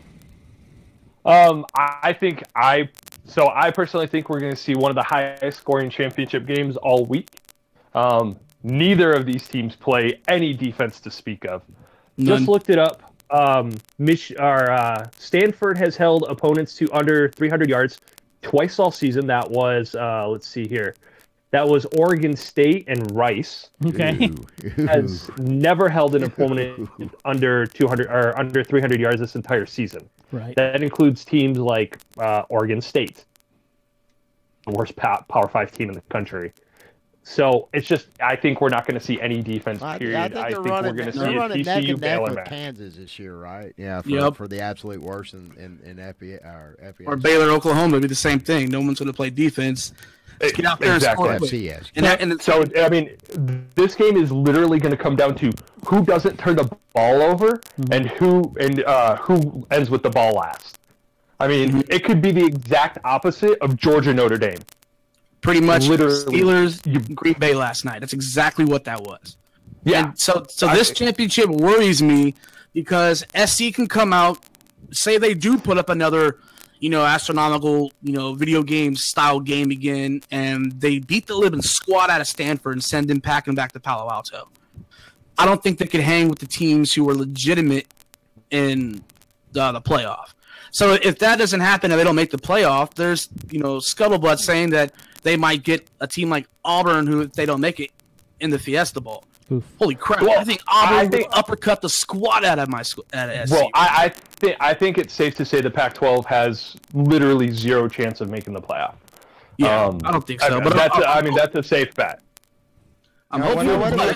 I personally think we're going to see one of the highest scoring championship games all week. Neither of these teams play any defense to speak of. None. Just looked it up. Stanford has held opponents to under 300 yards twice all season. That was, let's see here. That was Oregon State and Rice. Okay. Has never held an opponent under 200 or under 300 yards this entire season. Right. That includes teams like Oregon State, the worst Power 5 team in the country. So it's just, I think we're not going to see any defense. Period. I think we're going to see a TCU Baylor match. Kansas this year, right? Yeah, for the absolute worst in FBS or Baylor, Oklahoma would be the same thing. No one's going to play defense. Let's get out there and score. So I mean, this game is literally going to come down to who doesn't turn the ball over and who ends with the ball last. I mean, it could be the exact opposite of Georgia Notre Dame. Pretty much, literally. Steelers, Green Bay last night. That's exactly what that was. Yeah. And so this championship worries me because SC can come out, say they do put up another, astronomical, video game style game again, and they beat the living squad out of Stanford and send them packing back to Palo Alto. I don't think they could hang with the teams who are legitimate in the playoff. So if that doesn't happen and they don't make the playoff, there's, scuttlebutt saying that they might get a team like Auburn who, if they don't make it, in the Fiesta Bowl. Oof. Holy crap! Well, I think Auburn will uppercut the squad out of SC. Well, I think it's safe to say the Pac-12 has literally zero chance of making the playoff. Yeah, I don't think so. But that's a safe bet. I'm hoping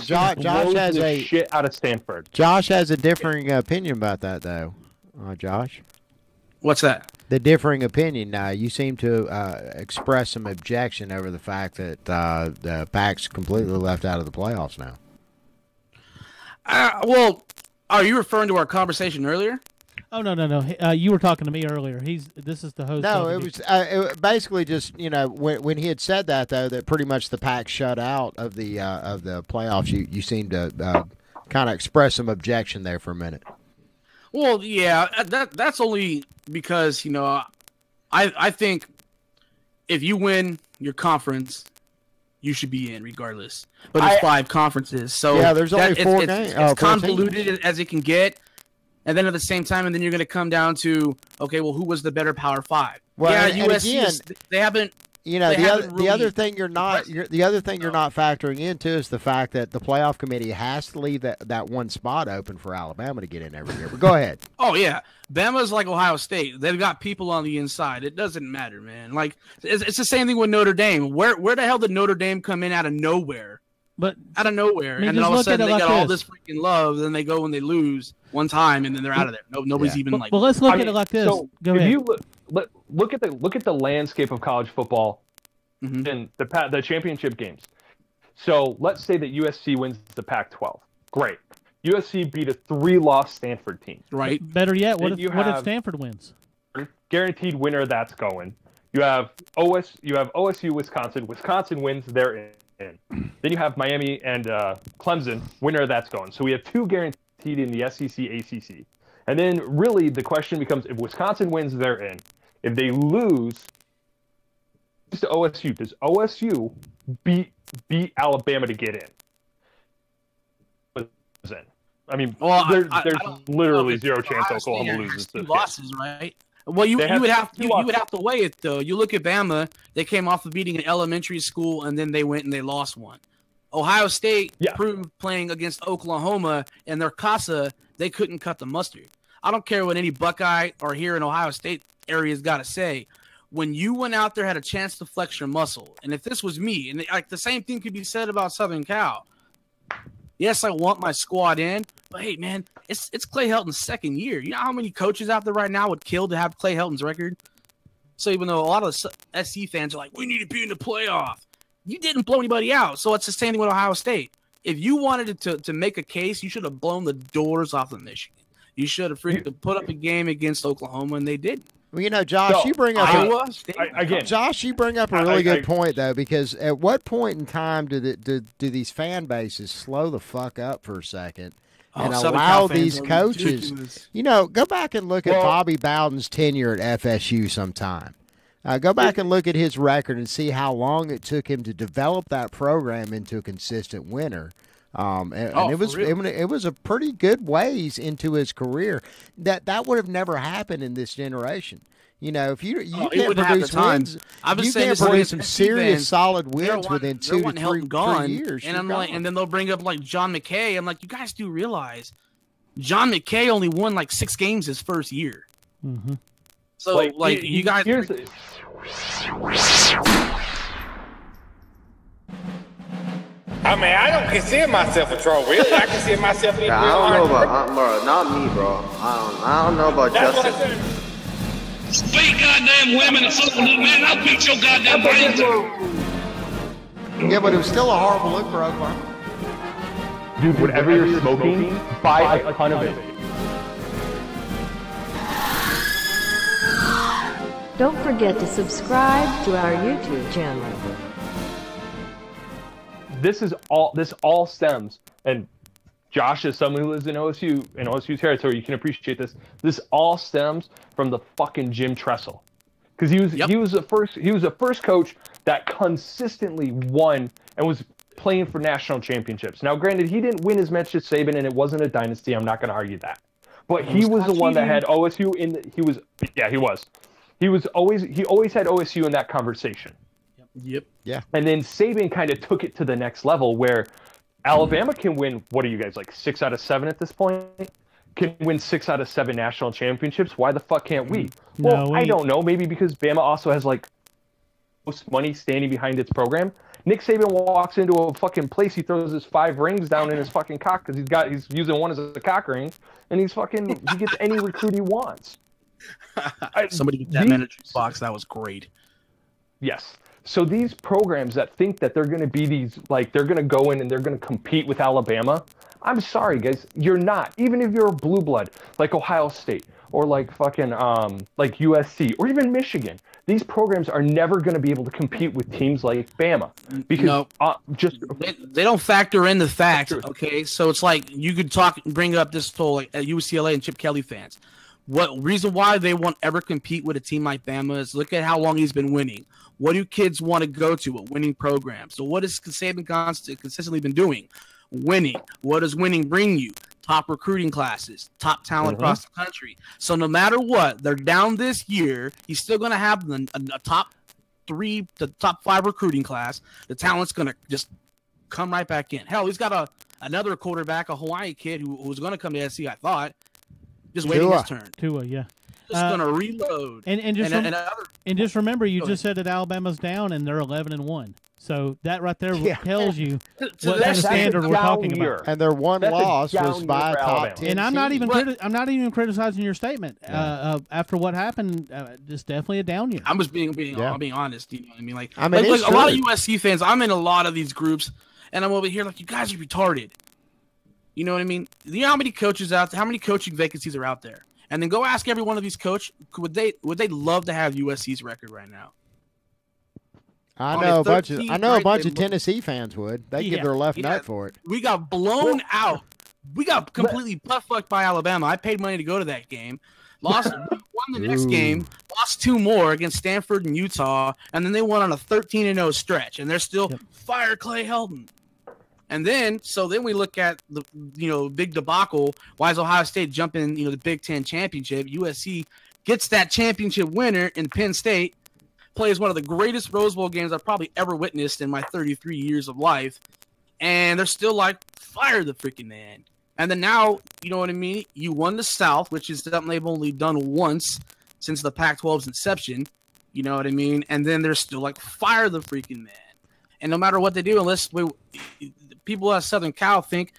Josh has a shit out of Stanford. Josh has a differing opinion about that, though. Josh, what's that? The differing opinion. You seem to express some objection over the fact that the Pac's completely left out of the playoffs now. Well, are you referring to our conversation earlier? Oh no! You were talking to me earlier. This is the host. No, it was basically just when he had said that though, that pretty much the Pac shut out of the playoffs. You seemed to kind of express some objection there for a minute. Well, yeah, that's only because I think if you win your conference, you should be in regardless. But there's 5 conferences, so yeah, there's only 4 games. It's convoluted as it can get, and then at the same time, and then you're going to come down to okay, well, who was the better Power 5? Well, yeah, USC. They haven't. The other thing you're not factoring into is the fact that the playoff committee has to leave that one spot open for Alabama to get in every year. But go ahead. Oh yeah, Bama's like Ohio State. They've got people on the inside. It doesn't matter, man. Like it's the same thing with Notre Dame. Where the hell did Notre Dame come in out of nowhere? But out of nowhere, and then all of a sudden they got all this freaking love. Then they go and they lose one time, and then they're out of there. Nobody's even like. Well, let's look at it like this. So go ahead. Look at the landscape of college football in the championship games. So let's say that USC wins the Pac-12. Great. USC beat a 3-loss Stanford team. Right. Better yet, what Then if Stanford wins? Guaranteed winner, that's going. You have OSU, Wisconsin. Wisconsin wins, they're in. Then you have Miami and Clemson, winner, that's going. So we have 2 guaranteed in the SEC, ACC. And then really the question becomes, if Wisconsin wins, they're in. If they lose to OSU, does OSU beat Alabama to get in? I mean, there's literally zero chance Oklahoma loses this. 2 losses, right? Well, you would have to weigh it though. You look at Bama; they came off of beating an elementary school, and then they went and they lost one. Ohio State proved playing against Oklahoma and their casa, they couldn't cut the mustard. I don't care what any Buckeye or here in Ohio State area's got to say. When you went out there, had a chance to flex your muscle, and if this was me, and like the same thing could be said about Southern Cal. Yes, I want my squad in, but hey, man, it's Clay Helton's second year. You know how many coaches out there right now would kill to have Clay Helton's record? So even though a lot of SC fans are like, we need to be in the playoff, you didn't blow anybody out. So it's the same thing with Ohio State. If you wanted to make a case, you should have blown the doors off of Michigan. You should have freaking put up a game against Oklahoma, and they didn't. Well, you know, Josh, you bring up Josh, you bring up a really good point though, because at what point in time do these fan bases slow the fuck up for a second and allow these coaches? You know, go back and look at Bobby Bowden's tenure at FSU sometime. Go back and look at his record and see how long it took him to develop that program into a consistent winner. It was a pretty good ways into his career that would have never happened in this generation. You know, if you can't produce wins, you can't produce some serious solid wins within 2 to 3 years. And I'm like, and then they'll bring up like John McKay. I'm like, you guys do realize John McKay only won like 6 games his first year. Mm-hmm. So like you guys. I mean, I don't consider myself a troll, really. I consider myself a I don't know about, bro, not me, bro. I don't know about Justin. Speak goddamn women and something, man. I'll beat your goddamn brains out. Yeah, but it was still a horrible look for Oklahoma. Dude, whatever you're smoking, buy a ton of it. Don't forget to subscribe to our YouTube channel. This all stems, and Josh, as someone who lives in OSU territory, you can appreciate this. This all stems from the fucking Jim Tressel, because he was the first coach that consistently won and was playing for national championships. Now, granted, he didn't win as much as Saban, and it wasn't a dynasty. I'm not going to argue that, but he was the one that had OSU in. He always had OSU in that conversation. Yep. Yeah. And then Saban kind of took it to the next level where Alabama can win, what are you guys, like 6 out of 7 at this point? Can win 6 out of 7 national championships. Why the fuck can't we? Well, I don't know. Maybe because Bama also has like most money standing behind its program. Nick Saban walks into a fucking place, he throws his 5 rings down in his fucking cock because he's using one as a cock ring, and he gets any recruit he wants. Somebody get that manager box. That was great. Yes. So these programs that think that they're going to be these, like they're going to go in and they're going to compete with Alabama, I'm sorry, guys, you're not. Even if you're a blue blood, like Ohio State or like fucking like USC or even Michigan, these programs are never going to be able to compete with teams like Bama because they don't factor in the fact. Okay, so it's like you could bring up this whole like UCLA and Chip Kelly fans. What reason why they won't ever compete with a team like Bama is look at how long he's been winning. What do kids want to go to? A winning program. So what has Saban consistently been doing? Winning. What does winning bring you? Top recruiting classes, top talent across the country. So no matter what, they're down this year. He's still going to have a top 3 to top 5 recruiting class. The talent's going to just come right back in. Hell, he's got another quarterback, a Hawaii kid who's going to come to SC, I thought. Just waiting his turn. Tua, yeah. Just gonna reload. And just remember, you just said that Alabama's down and they're 11-1. So that right there tells you what kind of standard we're talking about. And their one loss was by a top 10. And I'm not even criticizing your statement. After what happened, just definitely a down year. I'm just being honest. You know what I mean? Like a true. lot of USC fans. I'm in a lot of these groups, and I'm over here like, you guys are retarded. You know what I mean? You know how many coaches out there, how many coaching vacancies are out there? And then go ask every one of these coach, would they love to have USC's record right now? I know a bunch of Tennessee fans would. They give their left nut for it. We got blown out. We got completely butt-fucked by Alabama. I paid money to go to that game. Won the next game, lost 2 more against Stanford and Utah, and then they won on a 13-0 stretch, and they're still fire Clay Helton. And then we look at the big debacle. Why is Ohio State jumping the Big Ten championship? USC gets that championship winner in Penn State, plays one of the greatest Rose Bowl games I've probably ever witnessed in my 33 years of life, and they're still like, fire the freaking man. And then now, you know what I mean? You won the South, which is something they've only done once since the Pac-12's inception. You know what I mean? And then they're still like, fire the freaking man. And no matter what they do, people at Southern Cal think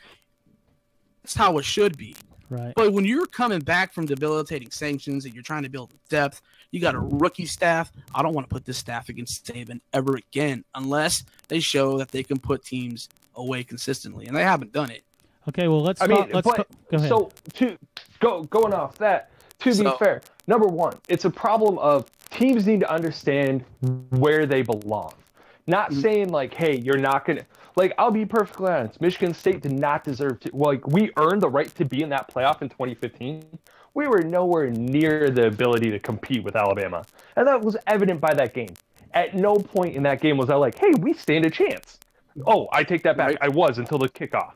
that's how it should be. Right. But when you're coming back from debilitating sanctions and you're trying to build depth, you got a rookie staff. I don't want to put this staff against Saban ever again unless they show that they can put teams away consistently. And they haven't done it. Okay, well, let's go ahead. So, going off that, to be fair, number one, it's a problem of teams need to understand where they belong. Not saying, like, hey, you're not going to – like, I'll be perfectly honest. Michigan State did not deserve to – like, we earned the right to be in that playoff in 2015. We were nowhere near the ability to compete with Alabama. And that was evident by that game. At no point in that game was I like, hey, we stand a chance. Oh, I take that back. I was until the kickoff.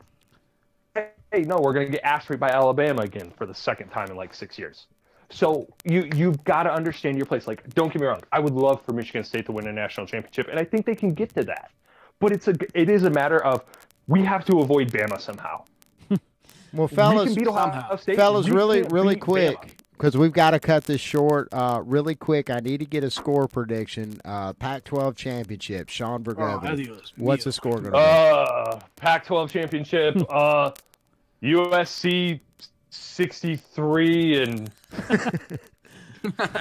Hey, no, we're going to get ass raped by Alabama again for the second time in like 6 years. So you've got to understand your place. Like, don't get me wrong. I would love for Michigan State to win a national championship, and I think they can get to that. But it is a matter of we have to avoid Bama somehow. Well, fellas, really quick, because we've got to cut this short. Really quick, I need to get a score prediction. Pac-12 championship, Sean Vergowven. What's the score going to be? Pac-12 championship, USC 63 and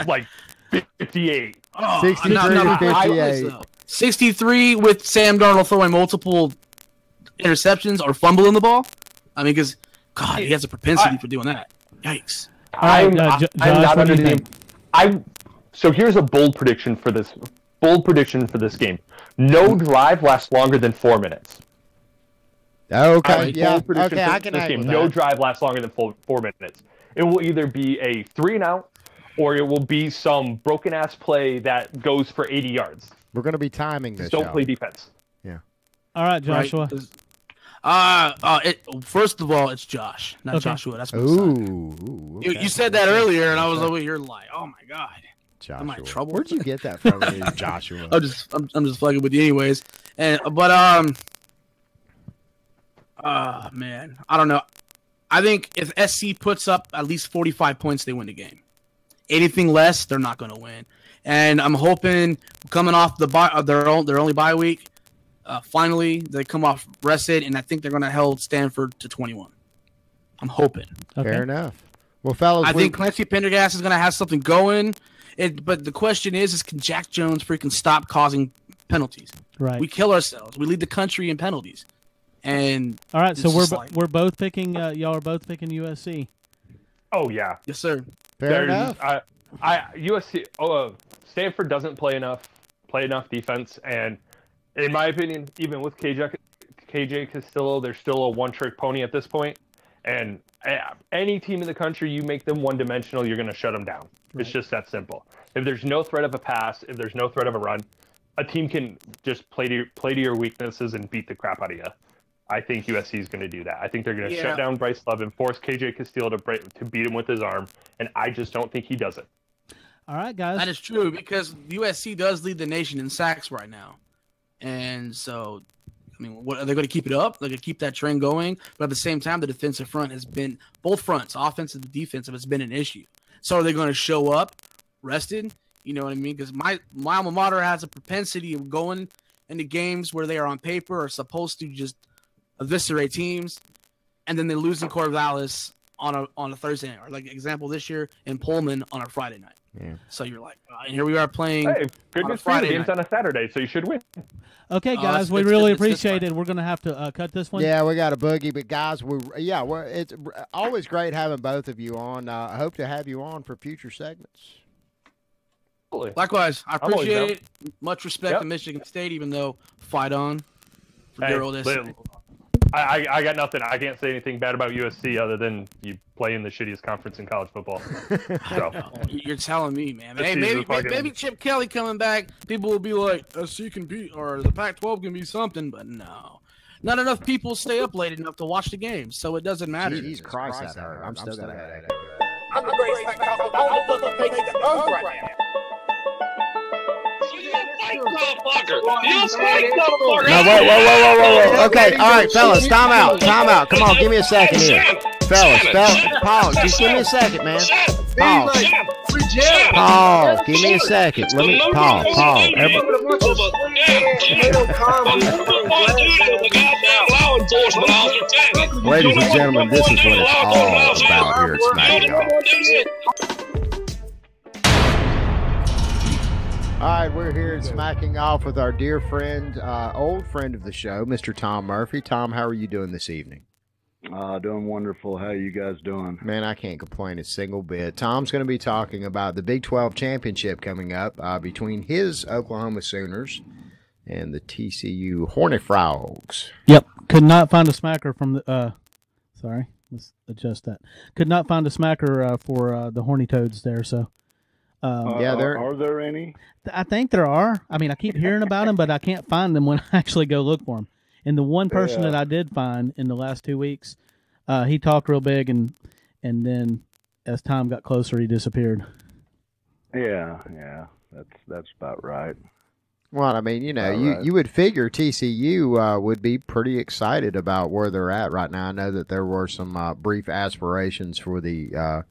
like 58. 58. 63 with Sam Darnold throwing multiple interceptions or fumbling the ball. I mean, because God, he has a propensity for doing that. Yikes! I'm not under the. So here's a bold prediction for this. Bold prediction for this game. No drive lasts longer than 4 minutes. Okay, yeah. Okay, I can hang with that. No drive lasts longer than 4 minutes. It will either be a 3-and-out, or it will be some broken-ass play that goes for 80 yards. We're going to be timing this. Don't play defense. Yeah. All right, Joshua. First of all, it's Josh, not Joshua. That's what okay. You said that earlier, and I was over here like, oh my God. Joshua. Am I in trouble? Where'd you get that from, Joshua? I'm just fucking with you anyways. Man, I don't know. I think if SC puts up at least 45 points, they win the game. Anything less, they're not going to win. And I'm hoping coming off their only bye week, finally they come off rested, and I think they're going to hold Stanford to 21. I'm hoping. Okay. Fair enough. Well, fellas, I think Clancy Pendergast is going to have something going. But the question is can Jack Jones freaking stop causing penalties? Right. We kill ourselves. We lead the country in penalties. And all right, so we're both picking. Y'all are both picking USC. Oh yeah, yes sir. Fair enough. USC. Stanford doesn't play enough defense, and in my opinion, even with KJ Castillo, they're still a one-trick pony at this point. And any team in the country, you make them one-dimensional, you're going to shut them down. Right. It's just that simple. If there's no threat of a pass, if there's no threat of a run, a team can just play to your weaknesses and beat the crap out of you. I think USC is going to do that. I think they're going to shut down Bryce Love and force KJ Castillo to beat him with his arm, and I just don't think he does it. All right, guys. That is true because USC does lead the nation in sacks right now. And so, I mean, are they going to keep it up? They're going to keep that trend going. But at the same time, the defensive front has been – both fronts, offensive and defensive, has been an issue. So are they going to show up rested? You know what I mean? Because my alma mater has a propensity of going into games where they are on paper are supposed to just eviscerate teams, and then they lose in Corvallis on a Thursday night, or like example this year in Pullman on a Friday night. Yeah. So you're like, and here we are playing. Hey, good on a news for you. The Friday game's night. on a Saturday, so you should win. Okay, guys, we really appreciate it. We're going to have to cut this one. Yeah, we got a boogie, but guys, it's always great having both of you on. I hope to have you on for future segments. Likewise, I appreciate it. Much respect to Michigan State, even though fight on. For Hey, your old I got nothing. I can't say anything bad about USC other than you play in the shittiest conference in college football. So. You're telling me, man. This Hey, season maybe Chip Kelly coming back, people will be like, SC can beat, or the Pac-12 can be something, but no. Not enough people stay up late enough to watch the game, so it doesn't matter. Jesus Christ, that hurt. I'm still got a headache. I'm the greatest right now. No, whoa. Okay, all right, fellas, time out. Come on, give me a second here. Fellas, pause. Just give me a second, man. Pause, give me a second. Let me pause. Ladies and gentlemen, this is what it's all about here at SmackDown. All right, we're here at Smacking Off with our dear friend, old friend of the show, Mr. Tom Murphy. Tom, how are you doing this evening? Doing wonderful. How you guys doing? Man, I can't complain a single bit. Tom's going to be talking about the Big 12 championship coming up between his Oklahoma Sooners and the TCU Hornet Frogs. Yep. Could not find a smacker from the sorry, let's adjust that. Could not find a smacker for the Horny Toads there, so are there any? I think there are. I mean, I keep hearing about them, but I can't find them when I actually go look for them. And the one person that I did find in the last 2 weeks, he talked real big, and then as time got closer, he disappeared. Yeah, that's about right. Well, I mean, you would figure TCU would be pretty excited about where they're at right now. I know that there were some brief aspirations for the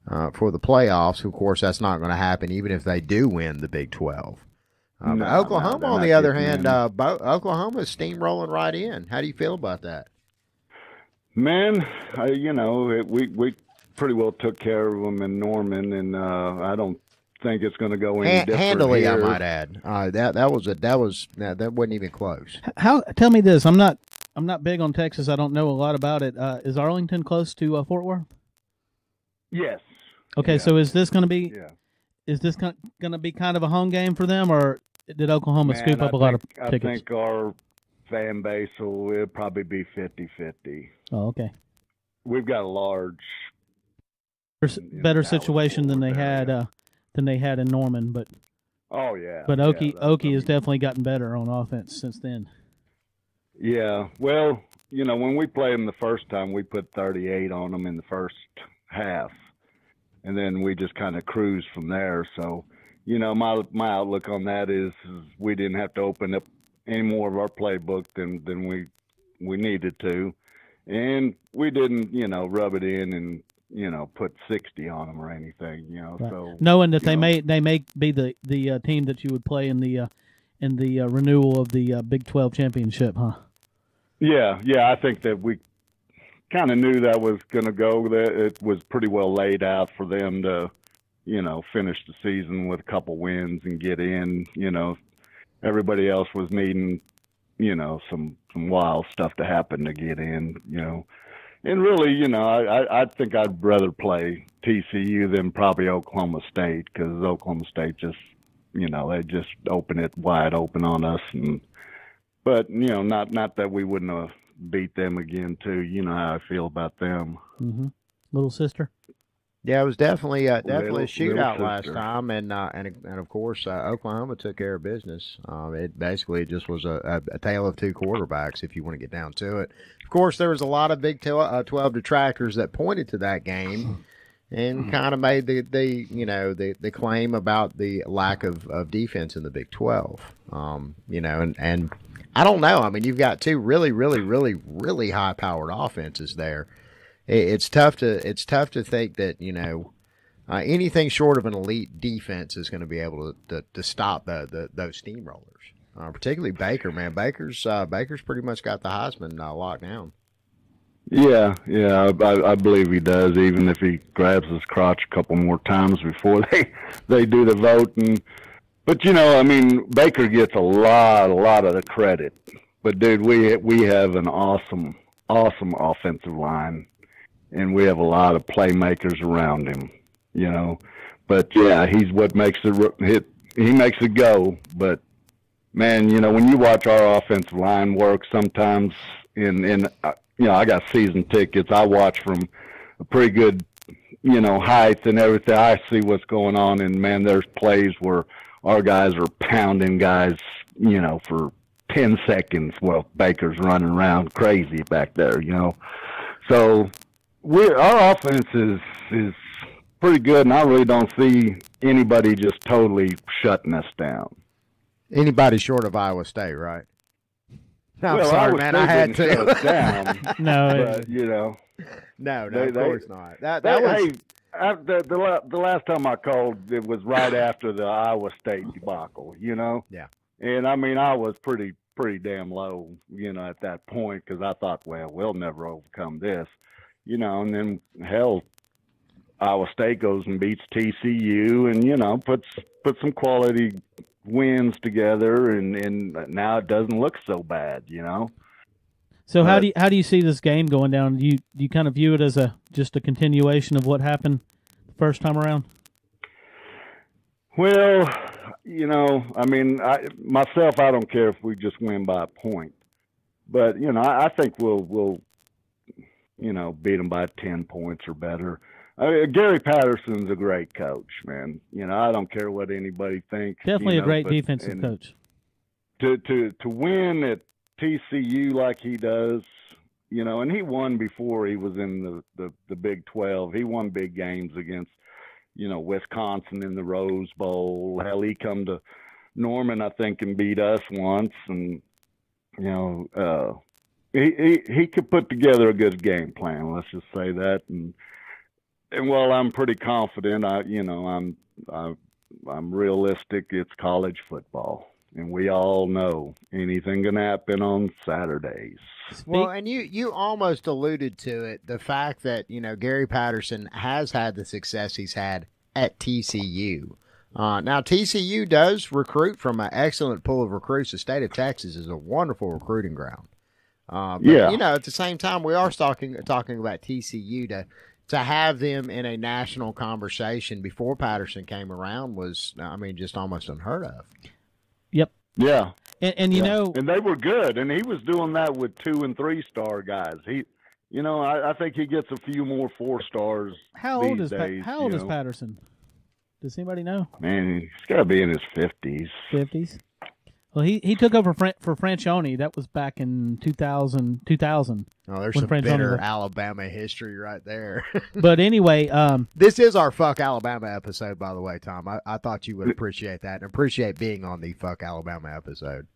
playoffs. Of course, that's not going to happen, even if they do win the Big 12. Oklahoma, on the other hand, Oklahoma is steamrolling right in. How do you feel about that? Man, we pretty well took care of them in Norman, and I don't think it's going to go any different handily, here. I might add. That wasn't even close. Tell me this. I'm not big on Texas. I don't know a lot about it. Is Arlington close to Fort Worth? Yes. Okay, so is this going to be? Yeah. Is this going to be kind of a home game for them, or did Oklahoma scoop up a lot of tickets? I think our fan base will probably be 50-50. Oh, okay. We've got a large, better situation than they had in Norman, but but Okie has definitely gotten better on offense since then. Yeah, well, when we played them the first time, we put 38 on them in the first half, and then we just kind of cruised from there. So, my outlook on that is we didn't have to open up any more of our playbook than we needed to, and we didn't, rub it in and put 60 on them or anything, Right. So knowing that they may be the team that you would play in the renewal of the Big 12 championship, huh? Yeah, I think that we kind of knew that was going to go. That it was pretty well laid out for them to, finish the season with a couple wins and get in. Everybody else was needing, some wild stuff to happen to get in. And really, I think I'd rather play TCU than probably Oklahoma State, because Oklahoma State just, they just open it wide open on us. But not that we wouldn't have beat them again too. You know how I feel about them. Mm-hmm. Little sister. Yeah, it was definitely a shootout last time, and of course Oklahoma took care of business. It basically just was a tale of two quarterbacks, if you want to get down to it. Of course, there was a lot of Big 12 detractors that pointed to that game and kind of made the claim about the lack of defense in the Big 12. And I don't know. I mean, you've got two really, really, really, really high-powered offenses there. It's tough to think that anything short of an elite defense is going to be able to stop those steamrollers. Particularly Baker, man. Baker's pretty much got the Heisman locked down. Yeah, I believe he does, even if he grabs his crotch a couple more times before they do the vote. But I mean, Baker gets a lot of the credit. But dude, we have an awesome offensive line, and we have a lot of playmakers around him. But yeah, he's what makes it hit. He makes it go. But man, when you watch our offensive line work, sometimes I got season tickets. I watch from a pretty good, height and everything. I see what's going on, and man, there's plays where our guys are pounding guys, for 10 seconds while Baker's running around crazy back there, So our offense is pretty good, and I really don't see anybody just totally shutting us down. Anybody short of Iowa State, right? No, well, I'm sorry, man. I had to. Shut us down, No, but, no, of course not. That was. Hey, the last time I called, it was right after the Iowa State debacle, Yeah. And I mean, I was pretty damn low, at that point, because I thought, well, we'll never overcome this, and then hell, Iowa State goes and beats TCU, and puts some quality wins together, and now it doesn't look so bad, So how do you see this game going down? Do you kind of view it as just a continuation of what happened the first time around? Well, I mean, I don't care if we just win by a point, but I think we'll beat them by 10 points or better. Gary Patterson's a great coach, man. I don't care what anybody thinks. Definitely a great defensive coach. To win at TCU like he does, and he won before he was in the Big 12. He won big games against, Wisconsin in the Rose Bowl. Hell, he come to Norman, I think, and beat us once. And, he could put together a good game plan. Let's just say that. And while I'm pretty confident, I'm realistic. It's college football. And we all know anything can happen on Saturdays. Well, and you almost alluded to it, the fact that, Gary Patterson has had the success he's had at TCU. Now, TCU does recruit from an excellent pool of recruits. The state of Texas is a wonderful recruiting ground. But, at the same time, we are talking about TCU to have them in a national conversation before Patterson came around was, just almost unheard of. Yep. Yeah. And and they were good, and he was doing that with 2- and 3-star guys. He, I think he gets a few more 4 stars. How old is Patterson? Does anybody know? Man, he's got to be in his 50s. 50s. Well, he took over for Franchione. That was back in 2000. Oh, there's some bitter Alabama history right there. But anyway, this is our Fuck Alabama episode, by the way, Tom. I thought you would appreciate that and appreciate being on the Fuck Alabama episode.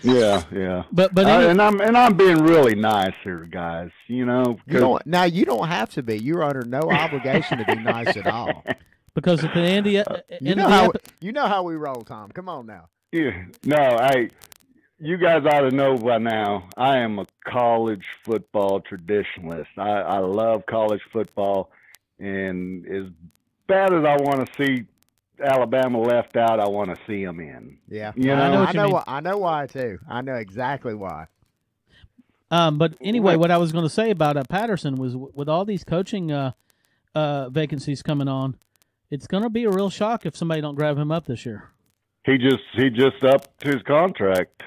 Yeah. But I'm being really nice here, guys. You don't have to be. You're under no obligation to be nice at all. Because at the end you know how we roll, Tom. Come on now. Yeah. No, you guys ought to know by now. I am a college football traditionalist. I love college football, and as bad as I want to see Alabama left out, I want to see them in. Yeah, I know why too. I know exactly why. But anyway, what I was going to say about Patterson was, with all these coaching vacancies coming on, it's going to be a real shock if somebody don't grab him up this year. He just upped his contract.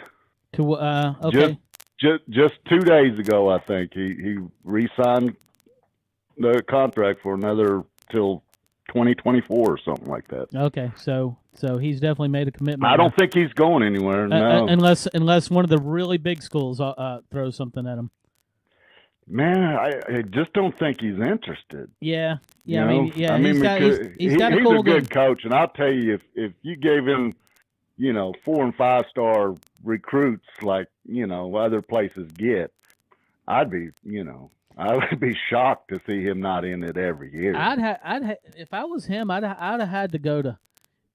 To okay. Just 2 days ago, I think he re-signed the contract for another till 2024 or something like that. Okay, so he's definitely made a commitment. I don't think he's going anywhere. No, unless one of the really big schools throws something at him. Man, I just don't think he's interested. Yeah, You I mean, know? yeah, I mean, he's got a he's cool a good coach, and I'll tell you, if you gave him, 4 and 5 star recruits like other places get, I would be shocked to see him not in it every year. If I was him, I'd have had to go to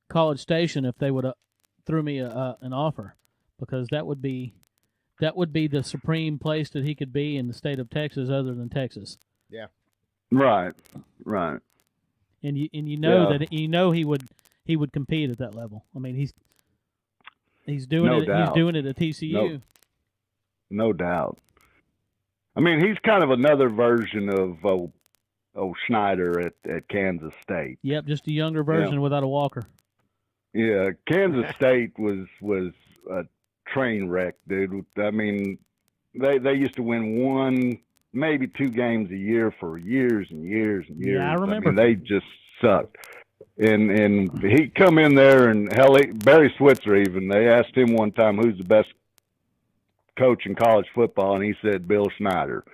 College Station if they would have threw me an offer, because that would be the supreme place that he could be in the state of Texas, other than Texas. Yeah. Right. And you know that he would compete at that level. I mean, he's doing No it. doubt. He's doing it at TCU. No doubt. I mean, he's kind of another version of Schneider at Kansas State. Yep, just a younger version without a walker. Yeah, Kansas State was a train wreck, dude. I mean, they used to win 1, maybe 2 games a year for years and years and years. Yeah, I remember. mean, they just sucked. And he come in there, and hell, Barry Switzer even, they asked him one time who's the best coach in college football, and he said Bill Schneider.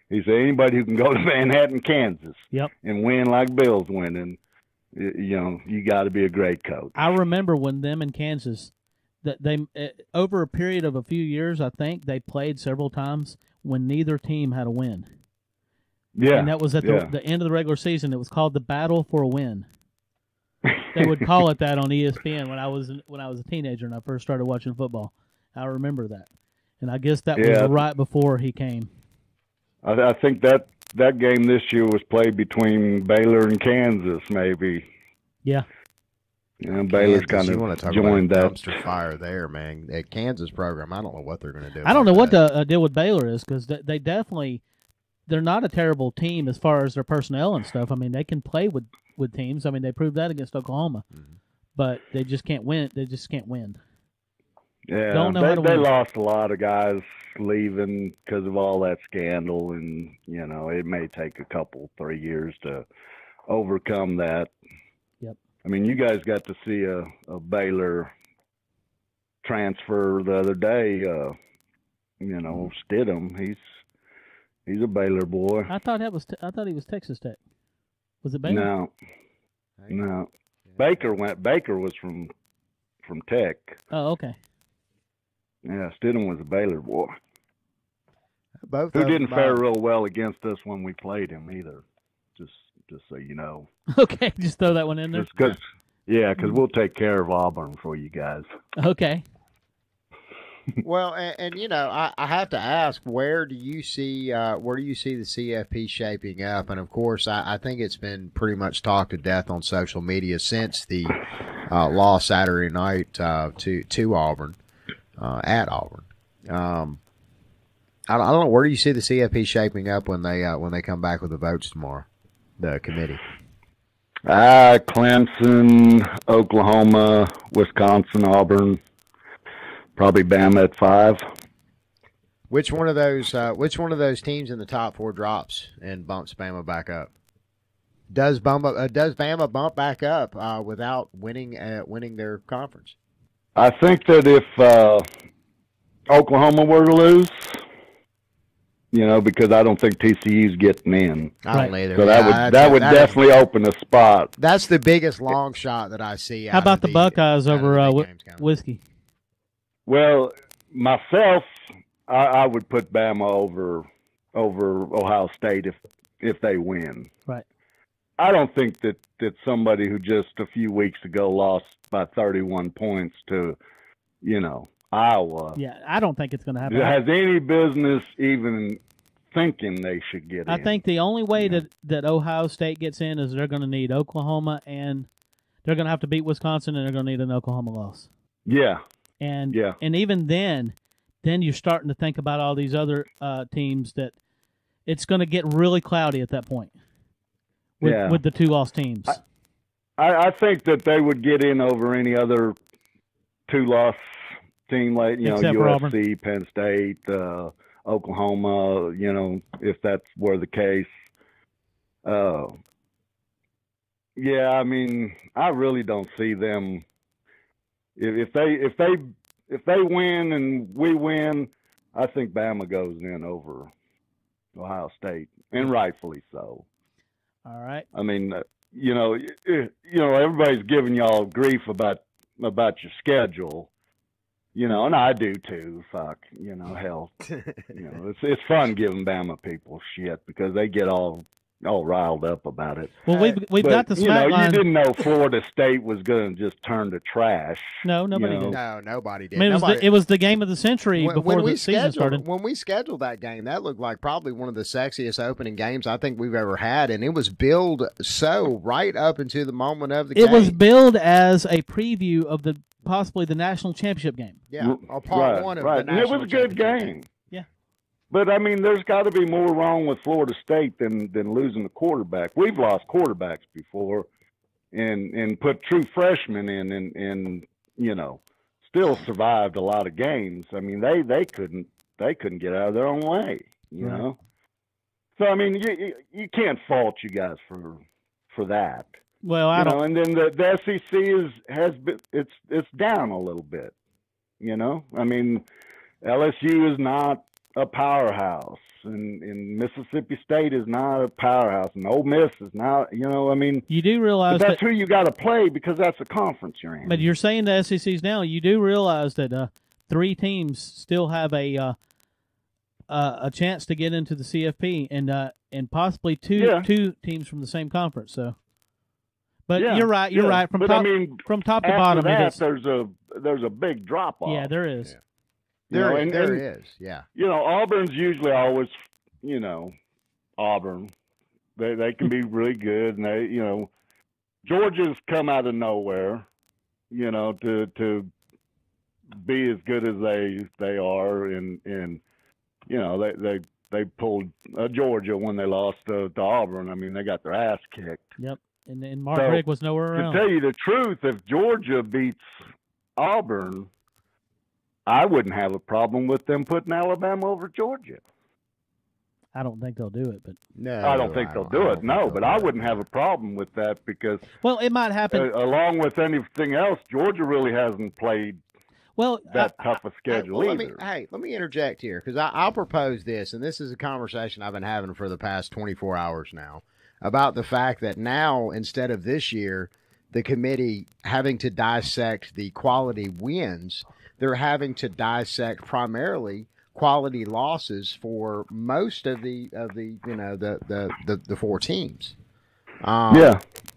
He said anybody who can go to Manhattan, Kansas, and win like Bill's winning, you got to be a great coach. I remember when them in Kansas, that they over a period of a few years, I think they played several times when neither team had a win. Yeah, and that was at the end of the regular season. It was called the Battle for a Win. They would call it that on ESPN when I was a teenager and I first started watching football. I remember that, and I guess that was right before he came. I think that game this year was played between Baylor and Kansas, maybe. Yeah. Baylor's kind of joined that dumpster fire there, man. That Kansas program, I don't know what they're going to do. I don't know what the deal with Baylor is, because they definitely, they're not a terrible team as far as their personnel and stuff. I mean, they can play with teams. I mean, they proved that against Oklahoma, but they just can't win. They just can't win. Yeah, they lost a lot of guys leaving because of all that scandal, and it may take a couple, 3 years to overcome that. Yep. I mean, you guys got to see a Baylor transfer the other day. Stidham, he's a Baylor boy. I thought he was Texas Tech. Was it Baylor? No. Baker was from Tech. Oh, okay. Yeah, Stidham was a Baylor boy. Both who didn't fare real well against us when we played him either. Just so you know. Okay, just throw that one in there. Because we'll take care of Auburn for you guys. Okay. Well, and I have to ask, where do you see the CFP shaping up? And of course, I think it's been pretty much talked to death on social media since the loss Saturday night to Auburn at Auburn. I don't know, where do you see the CFP shaping up when they come back with the votes tomorrow? The committee. Clemson, Oklahoma, Wisconsin, Auburn. Probably Bama at 5. Which one of those teams in the top 4 drops and bumps Bama back up? Does Bama bump back up without winning their conference? I think that if Oklahoma were to lose, because I don't think TCU's getting in. I don't either. So that would definitely open a spot. That's the biggest long shot that I see. How about the Buckeyes over Whiskey? Well, myself, I would put Bama over Ohio State if they win. Right. I don't think that somebody who just a few weeks ago lost by 31 points to, Iowa. Yeah, I don't think it's going to happen. Has any business even thinking they should get in. I think the only way that Ohio State gets in is they're going to need Oklahoma, and they're going to have to beat Wisconsin, and they're going to need an Oklahoma loss. Yeah. And even then you're starting to think about all these other teams that it's going to get really cloudy at that point with the 2 lost teams. I think that they would get in over any other 2-loss team like USC, Penn State, Oklahoma. If that's were the case. I mean, I really don't see them. If they win and we win, I think Bama goes in over Ohio State, and rightfully so. All right. I mean, everybody's giving y'all grief about your schedule, and I do too. Fuck, hell, it's fun giving Bama people shit because they get all riled up about it. Well, we've got the smack line. You didn't know Florida State was going to just turn to trash. No, nobody did. No, nobody did. I mean, it was the game of the century before the season started. When we scheduled that game, that looked like probably one of the sexiest opening games I think we've ever had, and it was billed so right up into the moment of the game. It was billed as a preview of possibly the national championship game. Yeah, or part one of the national and it was a good game. Yeah. But, I mean, there's got to be more wrong with Florida State than losing the quarterback. We've lost quarterbacks before and put true freshmen in and still survived a lot of games. I mean, they couldn't get out of their own way, you know. So, I mean, you can't fault you guys for that. Well, I don't. And then the SEC it's down a little bit, I mean, LSU is not a powerhouse, and Mississippi State is not a powerhouse, and Ole Miss is not. I mean, you do realize that's who you got to play because that's the conference you're in. But you're saying the SEC's now. You do realize that 3 teams still have a chance to get into the CFP, and possibly two teams from the same conference. So, but you're right. You're right. From top to bottom, there's a big drop off. Yeah, there is. Yeah. There is. Auburn's usually always, Auburn. They can be really good, and Georgia's come out of nowhere, to be as good as they are, and they pulled Georgia when they lost to Auburn. I mean, they got their ass kicked. Yep, and Mark Richt was nowhere around. To tell you the truth, if Georgia beats Auburn, I wouldn't have a problem with them putting Alabama over Georgia. I don't think they'll do it, but I don't think they'll do it. No, but I wouldn't have a problem with that because it might happen. Along with anything else, Georgia really hasn't played that tough a schedule either. Let me interject here because I'll propose this, and this is a conversation I've been having for the past 24 hours now about the fact that now instead of this year, the committee having to dissect the quality wins. They're having to dissect primarily quality losses for most of the 4 teams.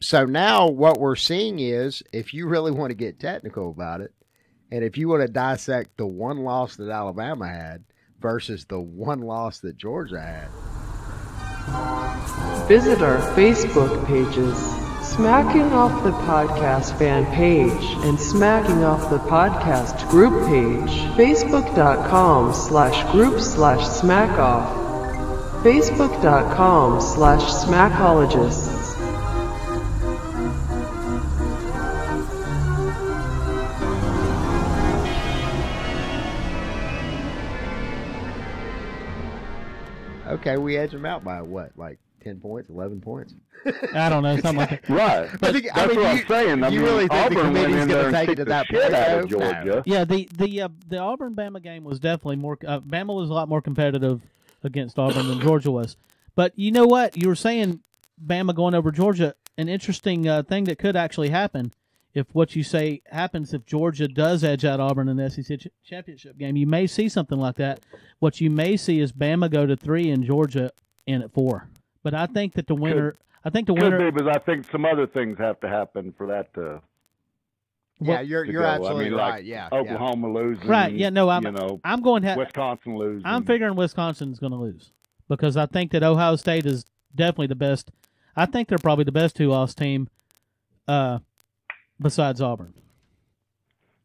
So now what we're seeing is, if you really want to get technical about it, and if you want to dissect the one loss that Alabama had versus the one loss that Georgia had. Visit our Facebook pages, Smacking Off the Podcast fan page and Smacking Off the Podcast group page, facebook.com/group/smackoff, facebook.com/smackologists. Okay, we edge them out by what, like 10 points, 11 points? I don't know, something like that. Right. That's what I'm saying. You really think Auburn the committee's going to take it to that point? Out of Georgia. Yeah, the Auburn-Bama game was definitely more Bama was a lot more competitive against Auburn than Georgia was. But you know what? You were saying Bama going over Georgia. An interesting thing that could actually happen if what you say happens if Georgia does edge out Auburn in the SEC championship game. You may see something like that. What you may see is Bama go to 3 and Georgia in at 4. But I think that the winner. Could be, but I think some other things have to happen for that to. Yeah, you're absolutely right. Like yeah, Oklahoma losing. Right. Yeah. No. I'm going to Wisconsin losing. I'm figuring Wisconsin's going to lose because I think that Ohio State is definitely the best. I think they're probably the best 2-loss team, besides Auburn.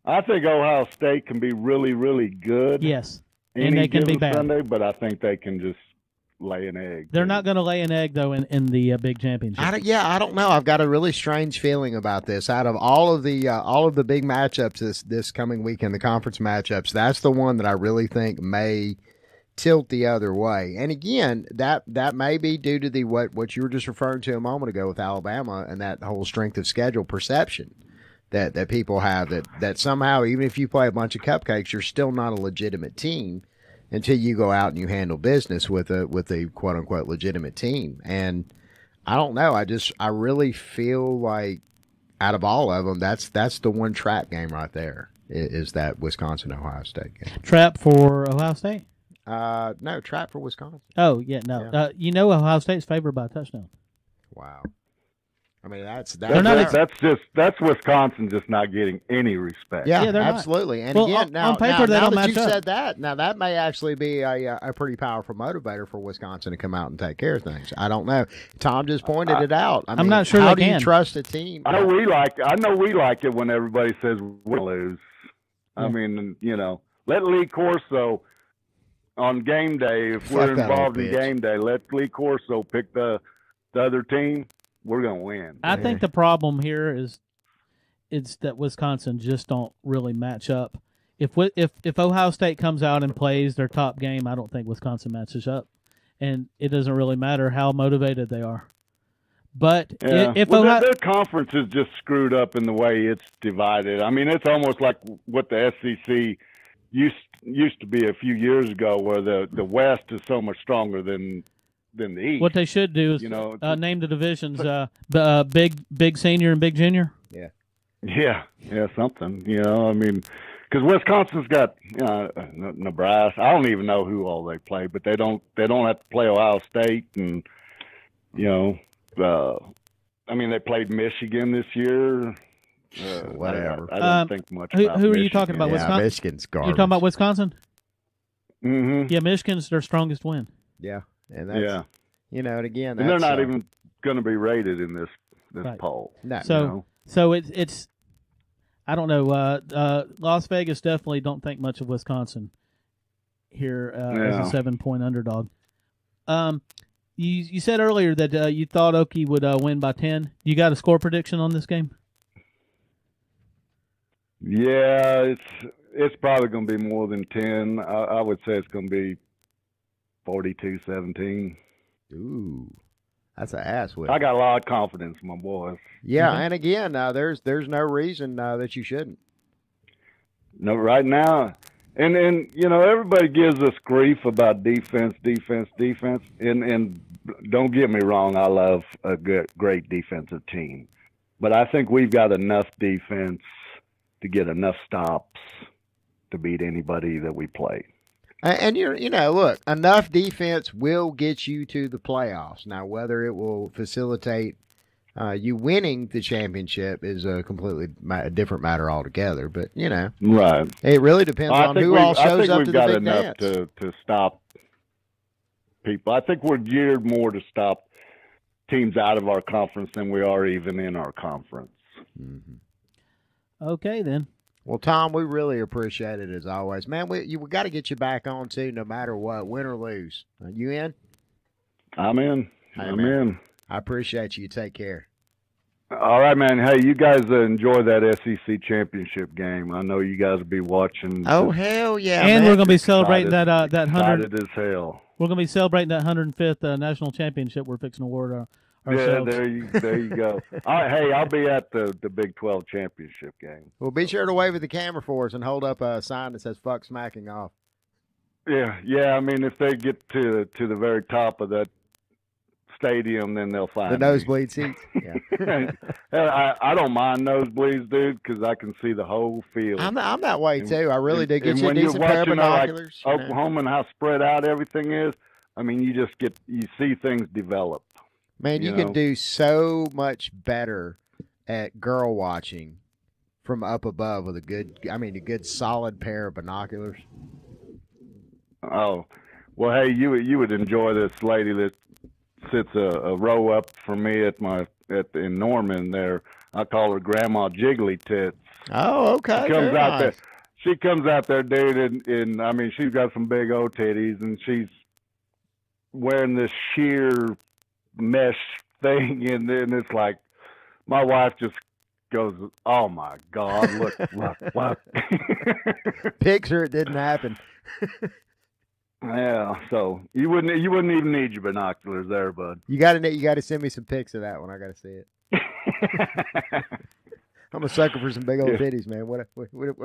I think Ohio State can be really, really good. Yes, and they can be bad. Sunday, but I think they can just lay an egg. They're not going to lay an egg though in the big championship. I don't know. I've got a really strange feeling about this. Out of all of the big matchups this coming weekend, the conference matchups, that's the one that I really think may tilt the other way. And again, that may be due to the what you were just referring to a moment ago with Alabama and that whole strength of schedule perception that people have that somehow even if you play a bunch of cupcakes, you're still not a legitimate team. until you go out and you handle business with a quote unquote legitimate team. And I don't know. I really feel like out of all of them, that's the one trap game right there. Is that Wisconsin-Ohio State game? Trap for Ohio State? No, trap for Wisconsin. Oh yeah, no. Yeah. Ohio State's favored by a touchdown. Wow. I mean, that's Wisconsin just not getting any respect. Yeah, they're absolutely. Not. And well, again, on paper, they now don't that match you up. said that, now that may actually be a pretty powerful motivator for Wisconsin to come out and take care of things. I don't know. Tom just pointed it out. I'm not sure how they do can. you trust a team? I know we like it when everybody says we lose. I mean, let Lee Corso on game day, if we're involved in game day, let Lee Corso pick the other team. We're going to win. I think the problem here is that Wisconsin just don't really match up. If Ohio State comes out and plays their top game, I don't think Wisconsin matches up. And it doesn't really matter how motivated they are. But if their conference is just screwed up in the way it's divided. I mean, it's almost like what the SEC used to be a few years ago, where the West is so much stronger than the East. What they should do is name the divisions big senior and big junior. Yeah, something. I mean, because Wisconsin's got Nebraska. I don't even know who all they play, but they don't have to play Ohio State, and I mean, they played Michigan this year. Whatever. I don't think much about who Michigan. are you talking about? Wisconsin? Michigan's garbage. You're talking about Wisconsin? Mm-hmm. Yeah, Michigan's their strongest win. Yeah, and that's, and again, and they're not even going to be rated in this poll. No. So it's I don't know. Las Vegas definitely don't think much of Wisconsin here as a 7-point underdog. You said earlier that you thought Okie would win by 10. You got a score prediction on this game? Yeah, it's probably going to be more than 10. I would say it's going to be 42-17. Ooh, that's an ass whip. I got a lot of confidence in my boys. Yeah, and again, there's no reason that you shouldn't. No, right now, and everybody gives us grief about defense, and don't get me wrong, I love a great defensive team, but I think we've got enough defense to get enough stops to beat anybody that we play. And look, enough defense will get you to the playoffs. Now, whether it will facilitate you winning the championship is a completely different matter altogether. But right, it really depends on who all shows up to the big dance. I think we've got enough to stop people. I think we're geared more to stop teams out of our conference than we are even in our conference. Mm-hmm. Okay, then. Well, Tom, we really appreciate it as always, man. We got to get you back on too, no matter what, win or lose. You in? I'm in. I'm in. I appreciate you. Take care. All right, man. Hey, you guys enjoy that SEC championship game. I know you guys will be watching. Oh hell yeah! And man. we're going to be celebrating that 100. Excited as hell. We're going to be celebrating that 105th national championship. We're fixing to award ourselves. Yeah, there you go. All right, hey, I'll be at the Big 12 championship game. Well, be sure to wave at the camera for us and hold up a sign that says "fuck smacking off." Yeah. I mean, if they get to the very top of that stadium, then they'll find the nosebleed seats. Yeah. I don't mind nosebleeds, dude, because I can see the whole field. I'm that way too. I really do. Get you a when decent you're pair of watching binoculars. like Oklahoma and how spread out everything is, I mean, you see things develop. Man, you can do so much better at girl watching from up above with a good solid pair of binoculars. Oh, well, hey, you would enjoy this lady that sits a row up from me in Norman there. I call her Grandma Jiggly Tits. Oh, okay. She comes out there, dude, and I mean, she's got some big old titties, and she's wearing this sheer mesh thing, and then it's like my wife just goes, "Oh my God, look!" Picks her, it didn't happen. Yeah, so you wouldn't even need your binoculars there, bud. You got to send me some pics of that one. I got to see it. I'm a sucker for some big old titties, man. What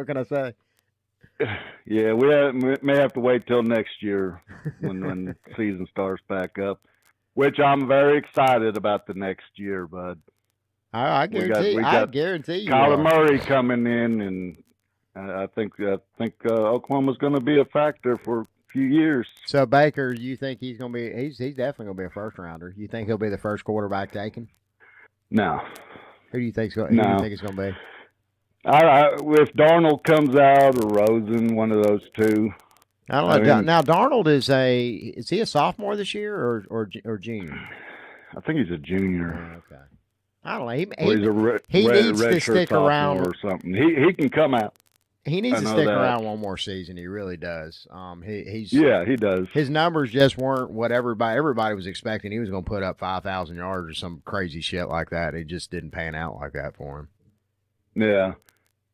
can I say? Yeah, we may have to wait till next year when the season starts back up, which I'm very excited about the next year, bud. I guarantee. I guarantee you. Kyler Murray coming in, and I think Oklahoma's going to be a factor for a few years. So Baker, you think he's going to be? He's definitely going to be a first rounder. You think he'll be the first quarterback taken? No. Who do you think? Who do you think it's going to be? If Darnold comes out or Rosen, one of those two. I don't know. Now Darnold is he a sophomore this year or junior? I think he's a junior. Oh, okay. I don't know. He needs to stick around or something. He can come out. He needs to stick around one more season. He really does. He does. His numbers just weren't what everybody was expecting. He was going to put up 5,000 yards or some crazy shit like that. It just didn't pan out like that for him. Yeah.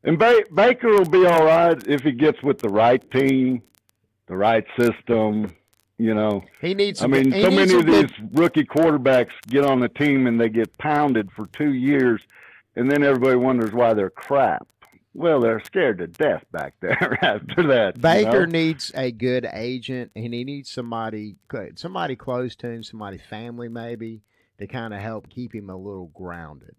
And Baker will be all right if he gets with the right team, the right system. You know, he needs. So many of these rookie quarterbacks get on the team and they get pounded for 2 years, and then everybody wonders why they're crap. Well, they're scared to death back there after that. Baker needs a good agent, and he needs somebody close to him, somebody family maybe, to kind of help keep him a little grounded.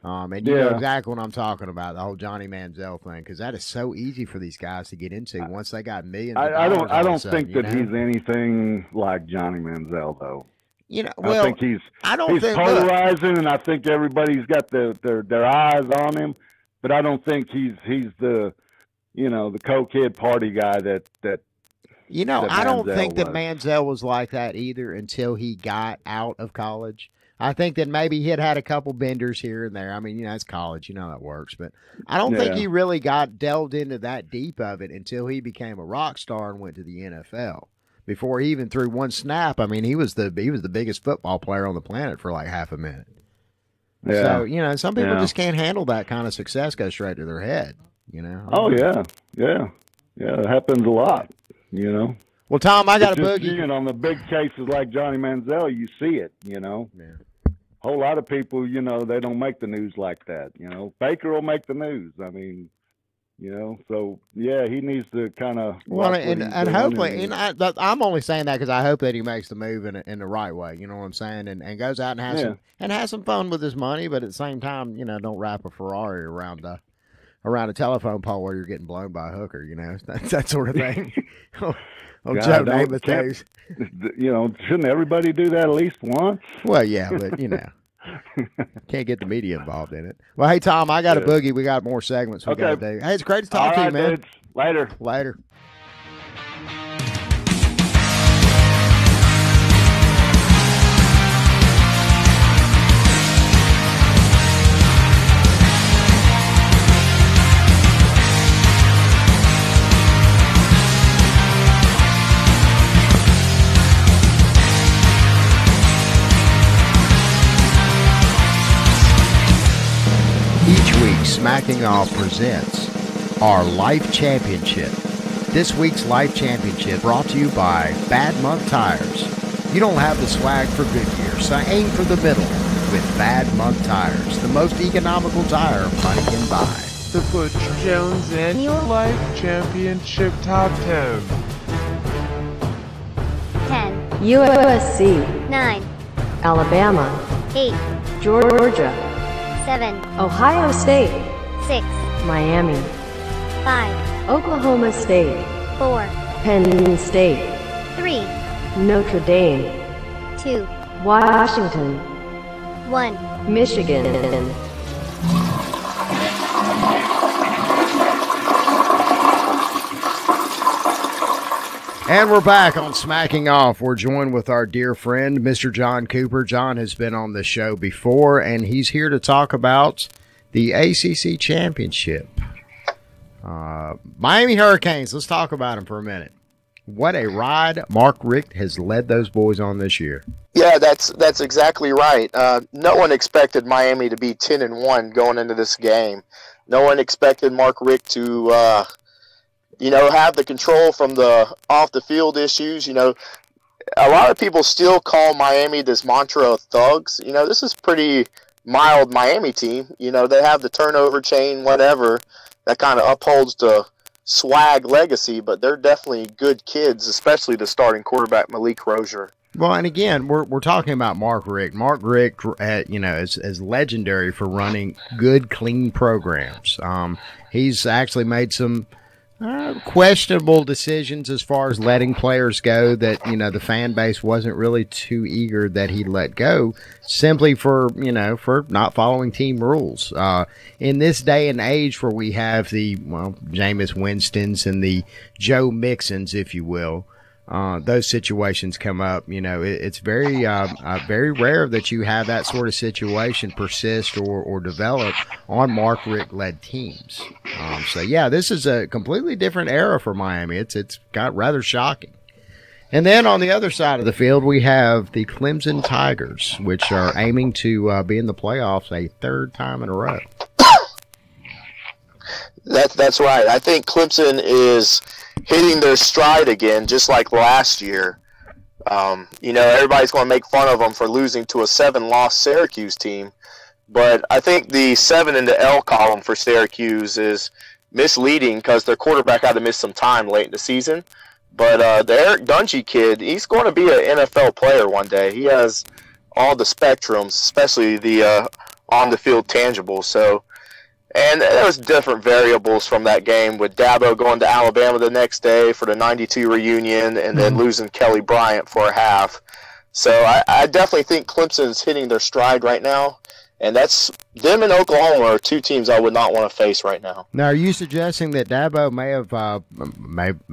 And you know exactly what I'm talking about, the whole Johnny Manziel thing, because that is so easy for these guys to get into once they got millions of dollars. I don't think that he's anything like Johnny Manziel, though. You know, I think he's polarizing, and I think everybody's got their eyes on him. But I don't think he's the the cokehead party guy that. I don't think that Manziel was like that either until he got out of college. I think that maybe he had a couple benders here and there. I mean, it's college, you know how that works. But I don't think he really got delved into that deep of it until he became a rock star and went to the NFL. Before he even threw one snap, I mean, he was the biggest football player on the planet for like half a minute. Yeah. So, some people just can't handle that kind of success, go straight to their head, Oh, yeah. It happens a lot, Well, Tom, I got a boogie. On the big cases like Johnny Manziel, you see it, Yeah. A whole lot of people, they don't make the news like that, Baker will make the news. I mean, so, yeah, he needs to kind of. Well, and hopefully, I'm only saying that because I hope that he makes the move in the right way, you know what I'm saying, and goes out and has some fun with his money, but at the same time, don't wrap a Ferrari around a telephone pole where you're getting blown by a hooker, that sort of thing. Oh, Joe Namath days. Shouldn't everybody do that at least once? Well, yeah, but can't get the media involved in it. Well, hey Tom, I got a boogie. We got more segments we got to do. Hey, it's great to talk to you, man. Dudes. Later. Each week, Smacking Off presents our Life Championship. This week's Life Championship brought to you by Bad Monk Tires. You don't have the swag for Goodyear, so aim for the middle with Bad Monk Tires, the most economical tire money can buy. The Butcher Jones and your Life Championship Top 10. 10, USC. 9, Alabama. 8, Georgia. 7, Ohio State. 6, Miami. 5, Oklahoma State. 4, Penn State. 3, Notre Dame. 2, Washington. 1. Michigan. And we're back on Smacking Off. We're joined with our dear friend, Mr. John Cooper. John has been on the show before, and he's here to talk about the ACC Championship. Miami Hurricanes, let's talk about them for a minute. What a ride Mark Richt has led those boys on this year. Yeah, that's exactly right. No one expected Miami to be 10-1 going into this game. No one expected Mark Richt to have the control from the off the field issues. A lot of people still call Miami this mantra of thugs. This is pretty mild Miami team. They have the turnover chain, whatever, that kind of upholds the swag legacy, but they're definitely good kids, especially the starting quarterback Malik Rozier. Well, and again, we're talking about Mark Richt. Mark Richt, is legendary for running good, clean programs. He's actually made some questionable decisions as far as letting players go that, the fan base wasn't really too eager that he let go, simply for not following team rules. In this day and age where we have the, Jameis Winstons and the Joe Mixons, if you will, those situations come up. It's very rare that you have that sort of situation persist or develop on Mark Richt-led teams. This is a completely different era for Miami. It's got rather shocking. And then on the other side of the field, we have the Clemson Tigers, which are aiming to be in the playoffs a third time in a row. That's right. I think Clemson is hitting their stride again, just like last year. Everybody's going to make fun of them for losing to a 7-loss Syracuse team, but I think the 7 in the L column for Syracuse is misleading because their quarterback had to miss some time late in the season. But the Eric Dungy kid, he's going to be an NFL player one day. He has all the spectrums, especially the on-the-field tangibles. And there was different variables from that game, with Dabo going to Alabama the next day for the 92 reunion and then losing Kelly Bryant for a half. So I definitely think Clemson's hitting their stride right now, and that's them and Oklahoma are two teams I would not want to face right now. Now, are you suggesting that Dabo may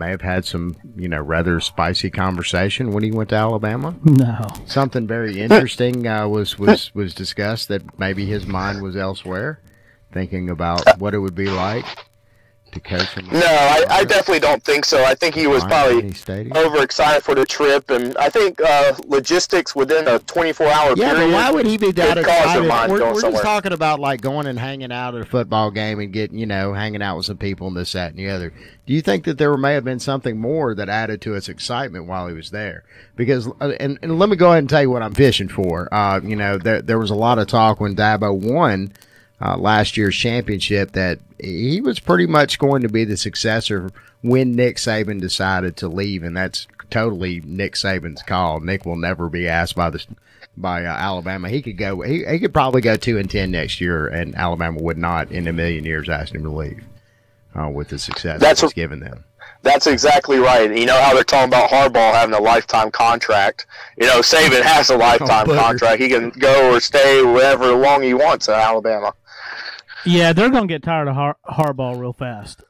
have had some, rather spicy conversation when he went to Alabama? No. Something very interesting was discussed, that maybe his mind was elsewhere, thinking about what it would be like to coach him. No, I definitely don't think so. I think he was probably overexcited for the trip, and I think logistics within a 24-hour period. Yeah, but why would he be that excited? We're just talking about like going and hanging out at a football game and getting, hanging out with some people and this, that, and the other. Do you think that there may have been something more that added to his excitement while he was there? Because, and let me go ahead and tell you what I'm fishing for. There was a lot of talk when Dabo won last year's championship that he was pretty much going to be the successor when Nick Saban decided to leave, and that's totally Nick Saban's call. Nick will never be asked by Alabama. He could go. He could probably go 2-10 next year, and Alabama would not in a million years ask him to leave with the success that's given them. That's exactly right. You know how they're talking about Harbaugh having a lifetime contract. Saban has a lifetime contract. He can go or stay wherever long he wants at Alabama. Yeah, they're going to get tired of Harbaugh real fast.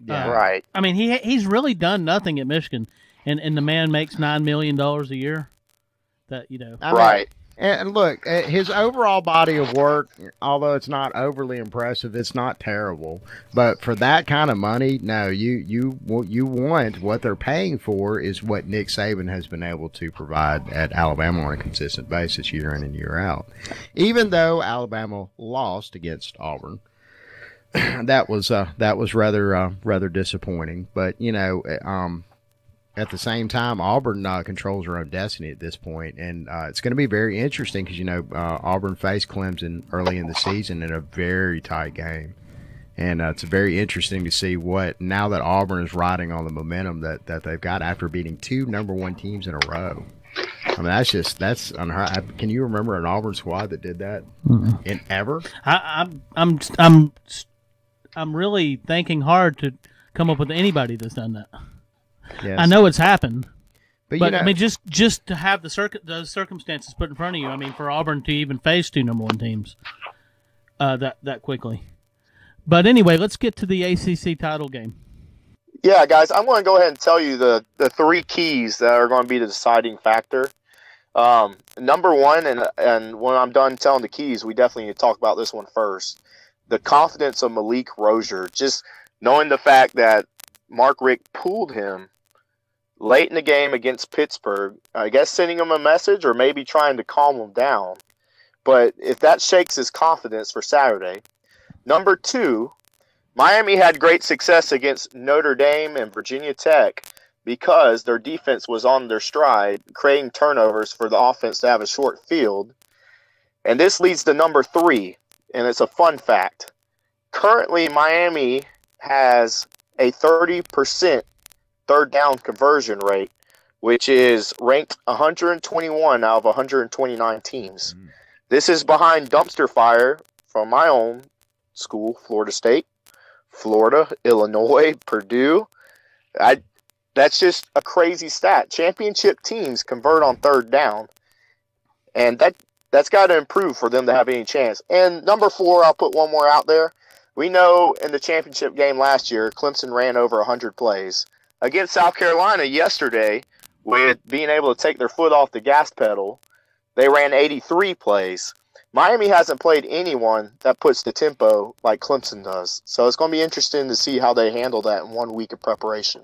Yeah, right. I mean, he's really done nothing at Michigan, and the man makes $9 million a year. Right. And look, his overall body of work, although it's not overly impressive, it's not terrible. But for that kind of money, no, you want what they're paying for is what Nick Saban has been able to provide at Alabama on a consistent basis year in and year out. Even though Alabama lost against Auburn, that was rather disappointing. But at the same time, Auburn controls their own destiny at this point, and it's going to be very interesting because Auburn faced Clemson early in the season in a very tight game, and it's very interesting to see what, now that Auburn is riding on the momentum that they've got after beating 2 number 1 teams in a row. I mean, that's unheard. Can you remember an Auburn squad that did that in ever? I'm really thinking hard to come up with anybody that's done that. Yes. I know it's happened, but I mean, just to have the circumstances put in front of you. I mean, for Auburn to even face 2 number 1 teams that quickly. But anyway, let's get to the ACC title game. Yeah, guys, I'm going to go ahead and tell you the 3 keys that are going to be the deciding factor. Number 1, and when I'm done telling the keys, we definitely need to talk about this one first. The confidence of Malik Rozier, just knowing the fact that Mark Richt pulled him late in the game against Pittsburgh, I guess sending him a message or maybe trying to calm him down. But if that shakes his confidence for Saturday. Number 2, Miami had great success against Notre Dame and Virginia Tech because their defense was on their stride, creating turnovers for the offense to have a short field. And this leads to number 3, and it's a fun fact. Currently, Miami has a 30% third down conversion rate, which is ranked 121 out of 129 teams. This is behind dumpster fire from my own school, Florida State, Florida, Illinois, Purdue. That's just a crazy stat. Championship teams convert on third down, and that's got to improve for them to have any chance. And number 4, I'll put one more out there. We know in the championship game last year, Clemson ran over 100 plays. Against South Carolina yesterday, with being able to take their foot off the gas pedal, they ran 83 plays. Miami hasn't played anyone that puts the tempo like Clemson does. So it's going to be interesting to see how they handle that in 1 week of preparation.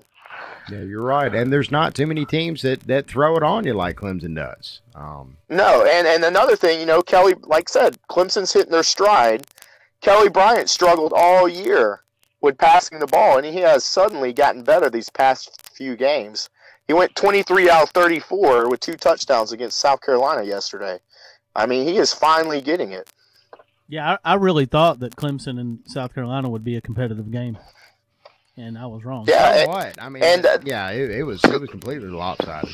Yeah, you're right. And there's not too many teams that throw it on you like Clemson does. No, and another thing, Kelly, like I said, Clemson's hitting their stride. Kelly Bryant struggled all year with passing the ball, and he has suddenly gotten better these past few games. He went 23 out of 34 with 2 touchdowns against South Carolina yesterday. I mean, he is finally getting it. Yeah, I really thought that Clemson and South Carolina would be a competitive game, and I was wrong. Yeah, what? I mean, it was completely lopsided.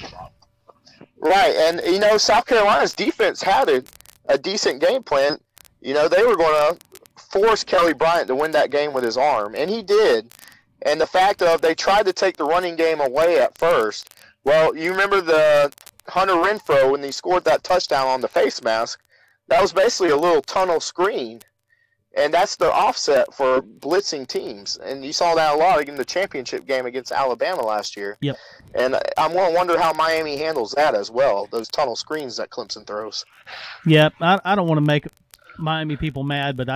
Right, and South Carolina's defense had a decent game plan. They were going to force Kelly Bryant to win that game with his arm, and he did. And the fact of they tried to take the running game away at first. Well, you remember the Hunter Renfrow when he scored that touchdown on the face mask? That was basically a little tunnel screen, and that's the offset for blitzing teams. And you saw that a lot in the championship game against Alabama last year. Yep. And I'm going to wonder how Miami handles that as well, those tunnel screens that Clemson throws. Yep, I don't want to make Miami people mad, but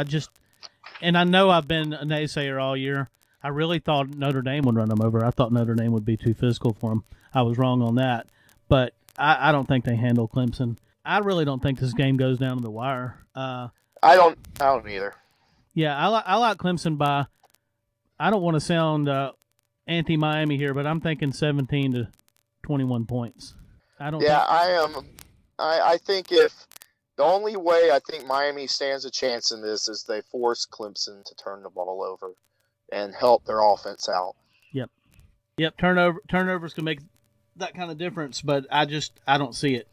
and I know I've been a naysayer all year. I really thought Notre Dame would run them over. I thought Notre Dame would be too physical for them. I was wrong on that. But I don't think they handle Clemson. I really don't think this game goes down to the wire. I don't either. Yeah, I like Clemson by, I don't want to sound anti-Miami here, but I'm thinking 17 to 21 points. I am. I think if the only way I think Miami stands a chance in this is they force Clemson to turn the ball over and help their offense out. Yep. Turnovers can make that kind of difference, but I don't see it.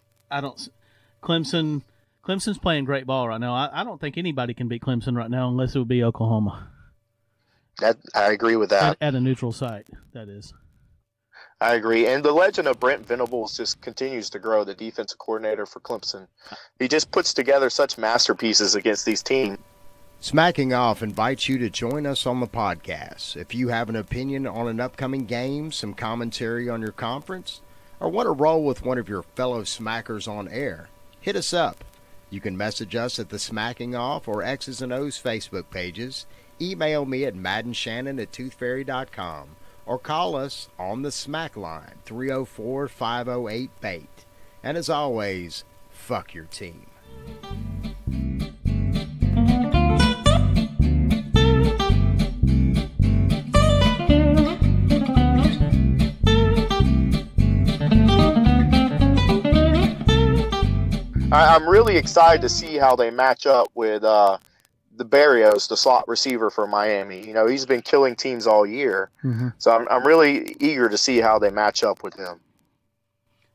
Clemson's playing great ball right now. I don't think anybody can beat Clemson right now unless it would be Oklahoma. I agree with that. At a neutral site, that is. I agree. And the legend of Brent Venables just continues to grow, the defensive coordinator for Clemson. He just puts together such masterpieces against these teams. Smacking Off invites you to join us on the podcast. If you have an opinion on an upcoming game, some commentary on your conference, or want to roll with one of your fellow smackers on air, hit us up. You can message us at the Smacking Off or X's and O's Facebook pages, email me at maddenshannon@toothfairy.com, or call us on the Smack line, 304-508-BAIT. And as always, fuck your team. I'm really excited to see how they match up with the Barrios, the slot receiver for Miami. He's been killing teams all year. Mm-hmm. So I'm really eager to see how they match up with him.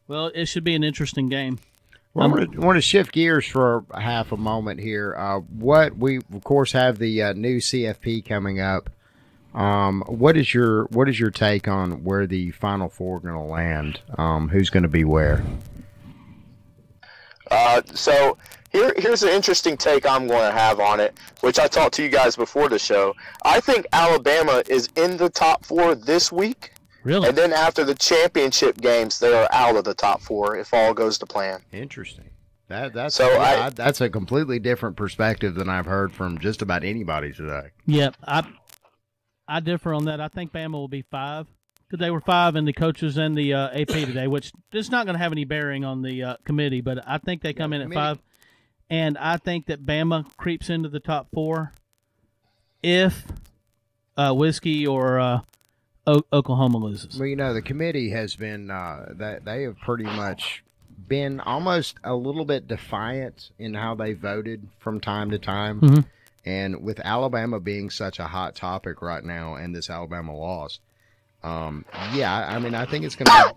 Well, it should be an interesting game. Well, I want to shift gears for half a moment here. We of course have the new CFP coming up. What is your take on where the Final Four are going to land? Who's going to be where? So here's an interesting take I'm going to have on it, which I talked to you guys before the show. I think Alabama is in the top 4 this week. Really? And then after the championship games, they are out of the top 4 if all goes to plan. Interesting. That's a completely different perspective than I've heard from just about anybody today. Yep, I differ on that. I think Bama will be 5. Because they were 5 in the coaches and the AP today, which is not going to have any bearing on the committee, but I think they come in at 5. And I think that Bama creeps into the top 4 if Whiskey or Oklahoma loses. Well, the committee has been they have pretty much been almost a little bit defiant in how they voted from time to time. Mm-hmm. And with Alabama being such a hot topic right now and this Alabama loss, yeah, I mean, I think it's going to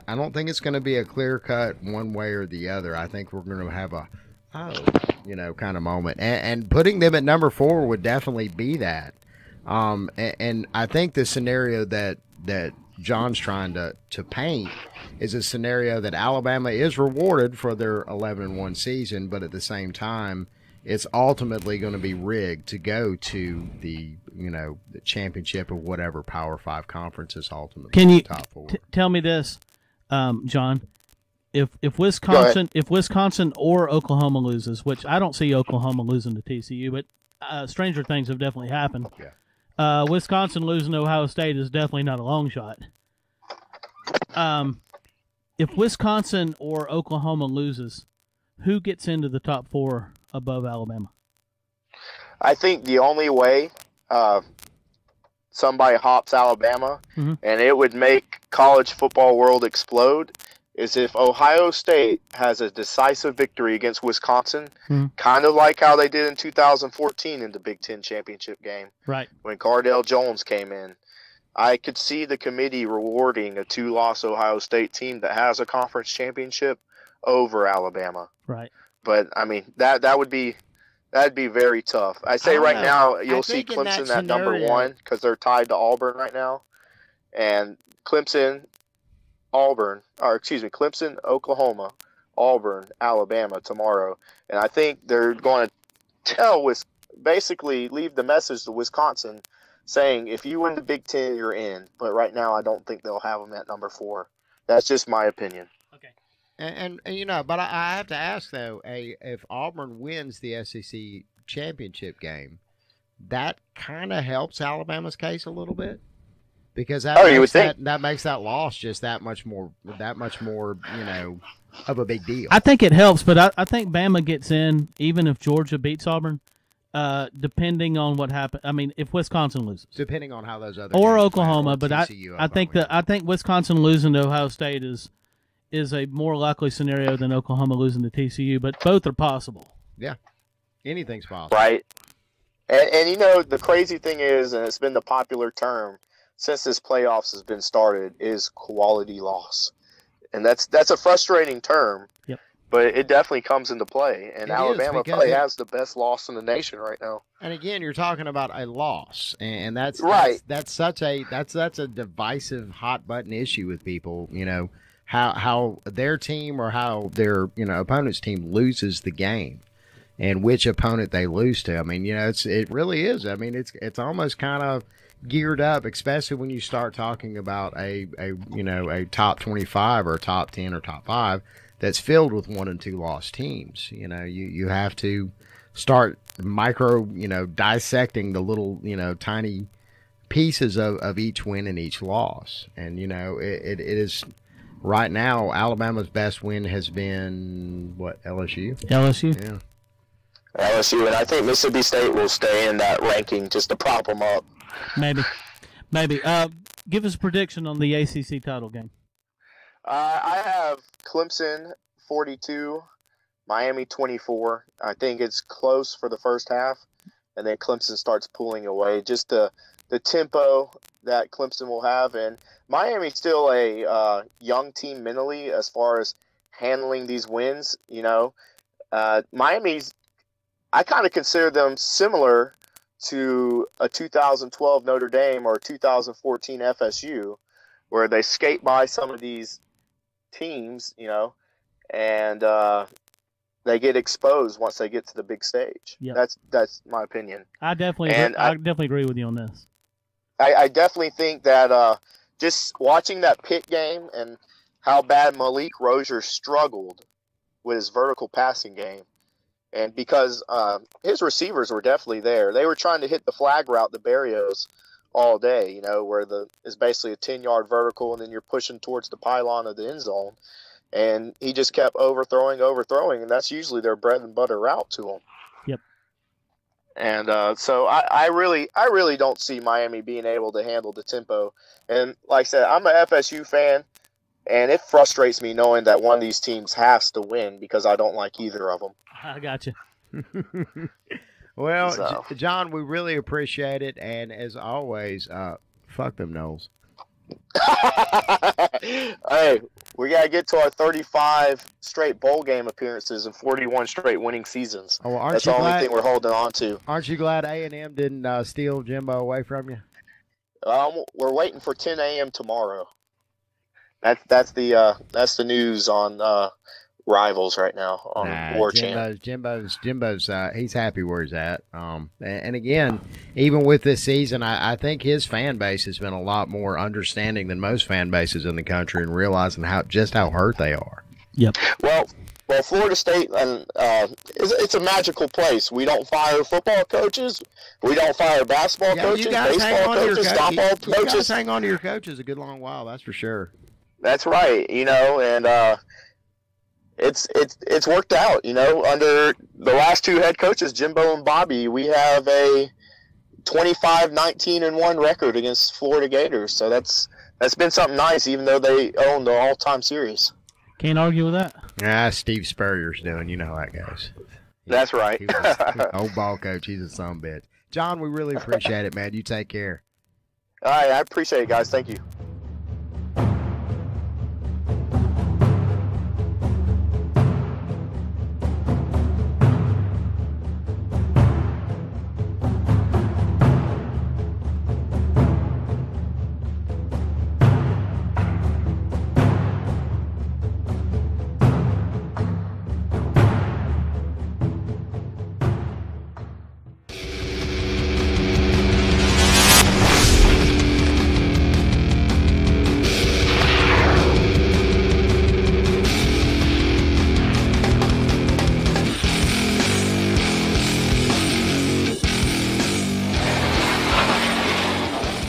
I don't think it's going to be a clear cut one way or the other. I think we're going to have a, kind of moment. And putting them at number 4 would definitely be that. And I think the scenario that John's trying to paint is a scenario that Alabama is rewarded for their 11-1 season, but at the same time, it's ultimately going to be rigged to go to the the championship of whatever Power 5 conference is ultimately. Can you top 4. Tell me this, John? If Wisconsin or Oklahoma loses, which I don't see Oklahoma losing to TCU, but stranger things have definitely happened. Yeah. Wisconsin losing to Ohio State is definitely not a long shot. If Wisconsin or Oklahoma loses, who gets into the top 4 above Alabama? I think the only way somebody hops Alabama, and it would make college football world explode, is if Ohio State has a decisive victory against Wisconsin, kind of like how they did in 2014 in the Big Ten championship game, right? When Cardale Jones came in. I could see the committee rewarding a 2-loss Ohio State team that has a conference championship over Alabama. Right. But I mean that'd be very tough. I say right now you'll see Clemson at number 1 because they're tied to Auburn right now, and Clemson, Oklahoma, Auburn, Alabama tomorrow, and I think they're going to basically leave the message to Wisconsin saying if you win the Big Ten, you're in. But right now, I don't think they'll have them at number 4. That's just my opinion. Okay. And but I have to ask though, if Auburn wins the SEC championship game, that kind of helps Alabama's case a little bit, because that makes that loss just that much more of a big deal. I think it helps, but I think Bama gets in even if Georgia beats Auburn. Depending on what happens, I mean, if Wisconsin loses, depending on how those other or Oklahoma, but I think Wisconsin losing to Ohio State is a more likely scenario than Oklahoma losing to TCU, but both are possible. Yeah, anything's possible, right? And the crazy thing is, and it's been the popular term since this playoffs has been started, is quality loss, and that's a frustrating term. Yep. But it definitely comes into play, and Alabama probably has the best loss in the nation right now. And again, you're talking about a loss, and that's right. That's such a divisive, hot button issue with people. How their team or how their opponent's team loses the game, and which opponent they lose to. I mean, it really is. I mean, it's almost kind of geared up, especially when you start talking about a top 25 or a top 10 or top 5. That's filled with 1 and 2 loss teams. You have to start dissecting the little, tiny pieces of each win and each loss. And, it is right now, Alabama's best win has been LSU? LSU. Yeah. LSU, and I think Mississippi State will stay in that ranking just to prop them up. Maybe. Give us a prediction on the ACC title game. I have Clemson 42, Miami 24. I think it's close for the first half, and then Clemson starts pulling away. Just the tempo that Clemson will have, and Miami's still a young team mentally as far as handling these wins. Miami's, I kind of consider them similar to a 2012 Notre Dame or 2014 FSU, where they skate by some of these teams, and they get exposed once they get to the big stage. Yep. That's my opinion. I definitely agree with you on this. I definitely think that just watching that Pitt game and how bad Malik Rozier struggled with his vertical passing game, and because his receivers were definitely there, they were trying to hit the flag route, the Barrios, all day, where is basically a 10-yard vertical, and then you're pushing towards the pylon of the end zone, and he just kept overthrowing, and that's usually their bread and butter route to him. Yep. And so I really don't see Miami being able to handle the tempo. And like I said, I'm an FSU fan, and it frustrates me knowing that one of these teams has to win because I don't like either of them. I got you. Well, So. John, we really appreciate it, and as always, fuck them Knowles. Hey, we gotta get to our 35 straight bowl game appearances and 41 straight winning seasons. Oh, well, that's the only thing we're holding on to. Aren't you glad A&M didn't steal Jimbo away from you? We're waiting for 10 a.m. tomorrow. That's the news on Rivals right now on War Channel. Jimbo's he's happy where he's at. And again, even with this season, I think his fan base has been a lot more understanding than most fan bases in the country and realizing just how hurt they are. Yep. Well, Florida State and it's a magical place. We don't fire football coaches. We don't fire basketball coaches, baseball coaches, softball coaches. You guys hang on to your coaches a good long while. That's for sure. That's right. And it's worked out. Under the last two head coaches, Jimbo and Bobby, we have a 25-19-1 record against Florida Gators. So that's been something nice, even though they own the all-time series. Can't argue with that. Steve Spurrier's doing. You know how that goes. That's right. He was old ball coach. He's a son of a bitch. John, we really appreciate it, man. You take care. All right, I appreciate it, guys. Thank you.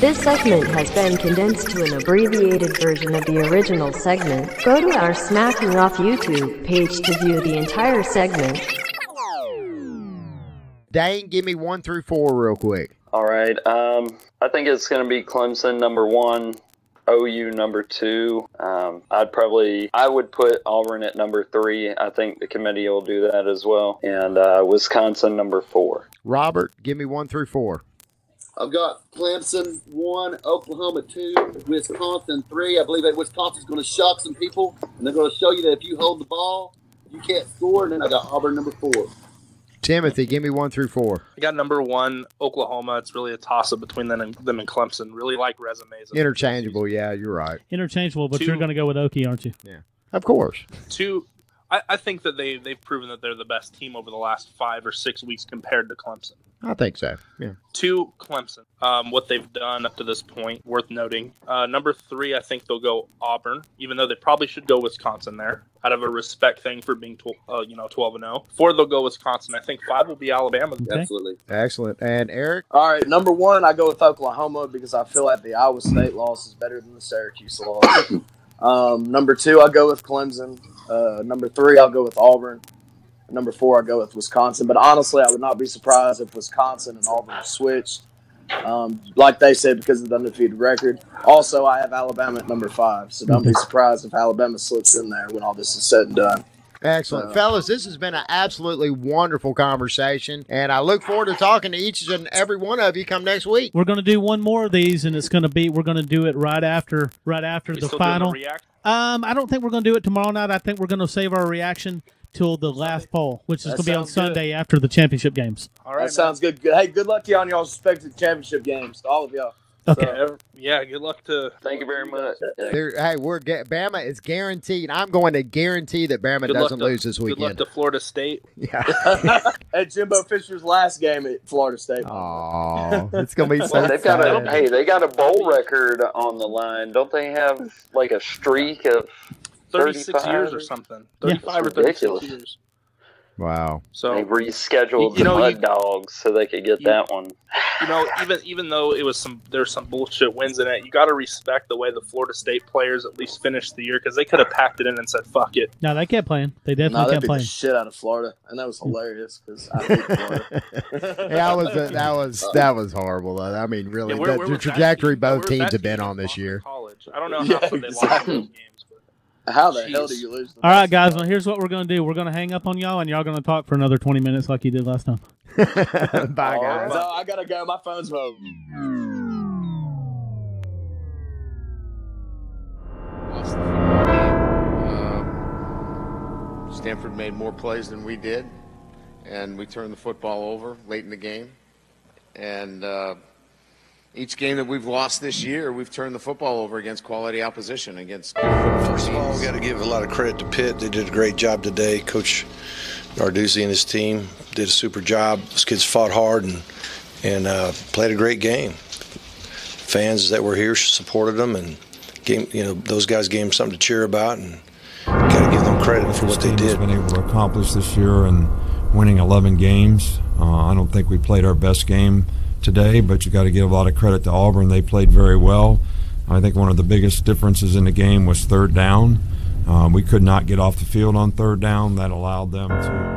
This segment has been condensed to an abbreviated version of the original segment. Go to our Smacking Off YouTube page to view the entire segment. Dane, give me 1 through 4 real quick. All right. I think it's going to be Clemson number 1, OU number 2. I would put Auburn at number 3. I think the committee will do that as well. And Wisconsin number 4. Robert, give me 1 through 4. I've got Clemson 1, Oklahoma 2, Wisconsin 3. I believe that Wisconsin's going to shock some people, and they're going to show you that if you hold the ball, you can't score. And then I got Auburn number 4. Timothy, give me 1 through 4. I got number 1, Oklahoma. It's really a toss-up between them and Clemson. Really like resumes. Interchangeable, yeah, you're right. Interchangeable, but you're going to go with Okie, aren't you? Yeah, of course. 2, I think that they've proven that they're the best team over the last 5 or 6 weeks compared to Clemson. I think so, yeah. 2, Clemson. What they've done up to this point, worth noting. Number 3, I think they'll go Auburn, even though they probably should go Wisconsin there, out of a respect thing for being 12-0. 4, they'll go Wisconsin. I think 5 will be Alabama. Okay. Absolutely. Excellent. And Eric? All right, number 1, I go with Oklahoma because I feel like the Iowa State loss is better than the Syracuse loss. Number 2, I'll go with Clemson. Number 3, I'll go with Auburn. Number 4, I'll go with Wisconsin. But honestly, I would not be surprised if Wisconsin and Auburn switched. Like they said, because of the undefeated record. Also, I have Alabama at number 5. So don't be surprised if Alabama slips in there when all this is said and done. Excellent. Fellas, this has been an absolutely wonderful conversation, and I look forward to talking to each and every one of you come next week. We're going to do one more of these, and we're going to do it right after the final. I don't think we're going to do it tomorrow night. I think we're going to save our reaction till the last poll, which is going to be on Sunday after the championship games. All right, that sounds good. Hey, good luck to you on y'all's respective championship games, to all of y'all. Okay. So, yeah, good luck to. Thank you very much. Hey, Bama is guaranteed. I'm going to guarantee that Bama doesn't lose this weekend. Good luck to Florida State. Yeah. At Jimbo Fisher's last game at Florida State. Oh, it's going to be so they've got they got a bowl record on the line. Don't they have like a streak of 36 years or something? 35 or 36 years. Wow. So they rescheduled the Mud Dogs so they could get that one. Even though there's some bullshit wins in it, you got to respect the way the Florida State players at least finished the year, because they could have packed it in and said fuck it. No, they kept playing. They definitely kept playing. The shit out of Florida, and that was hilarious because I hate Florida. that was horrible. Though. I mean, really, the trajectory both teams have been on this year. College. I don't know how they lost those games. How the hell do you lose? All right, guys. Well, here's what we're going to do. We're going to hang up on y'all, and y'all going to talk for another 20 minutes like you did last time. Bye, guys. No, I gotta go. My phone's home. Lost the football game. Stanford made more plays than we did, and we turned the football over late in the game. And each game that we've lost this year, we've turned the football over against quality opposition, against good football First of all, we got to give a lot of credit to Pitt. They did a great job today. Coach Narduzzi and his team did a super job. Those kids fought hard and played a great game. Fans that were here supported them, and those guys gave them something to cheer about, and got to give them credit for what they did. Been able to accomplish this year and winning 11 games. I don't think we played our best game today, but you got to give a lot of credit to Auburn. They played very well. I think one of the biggest differences in the game was third down. We could not get off the field on third down. That allowed them to.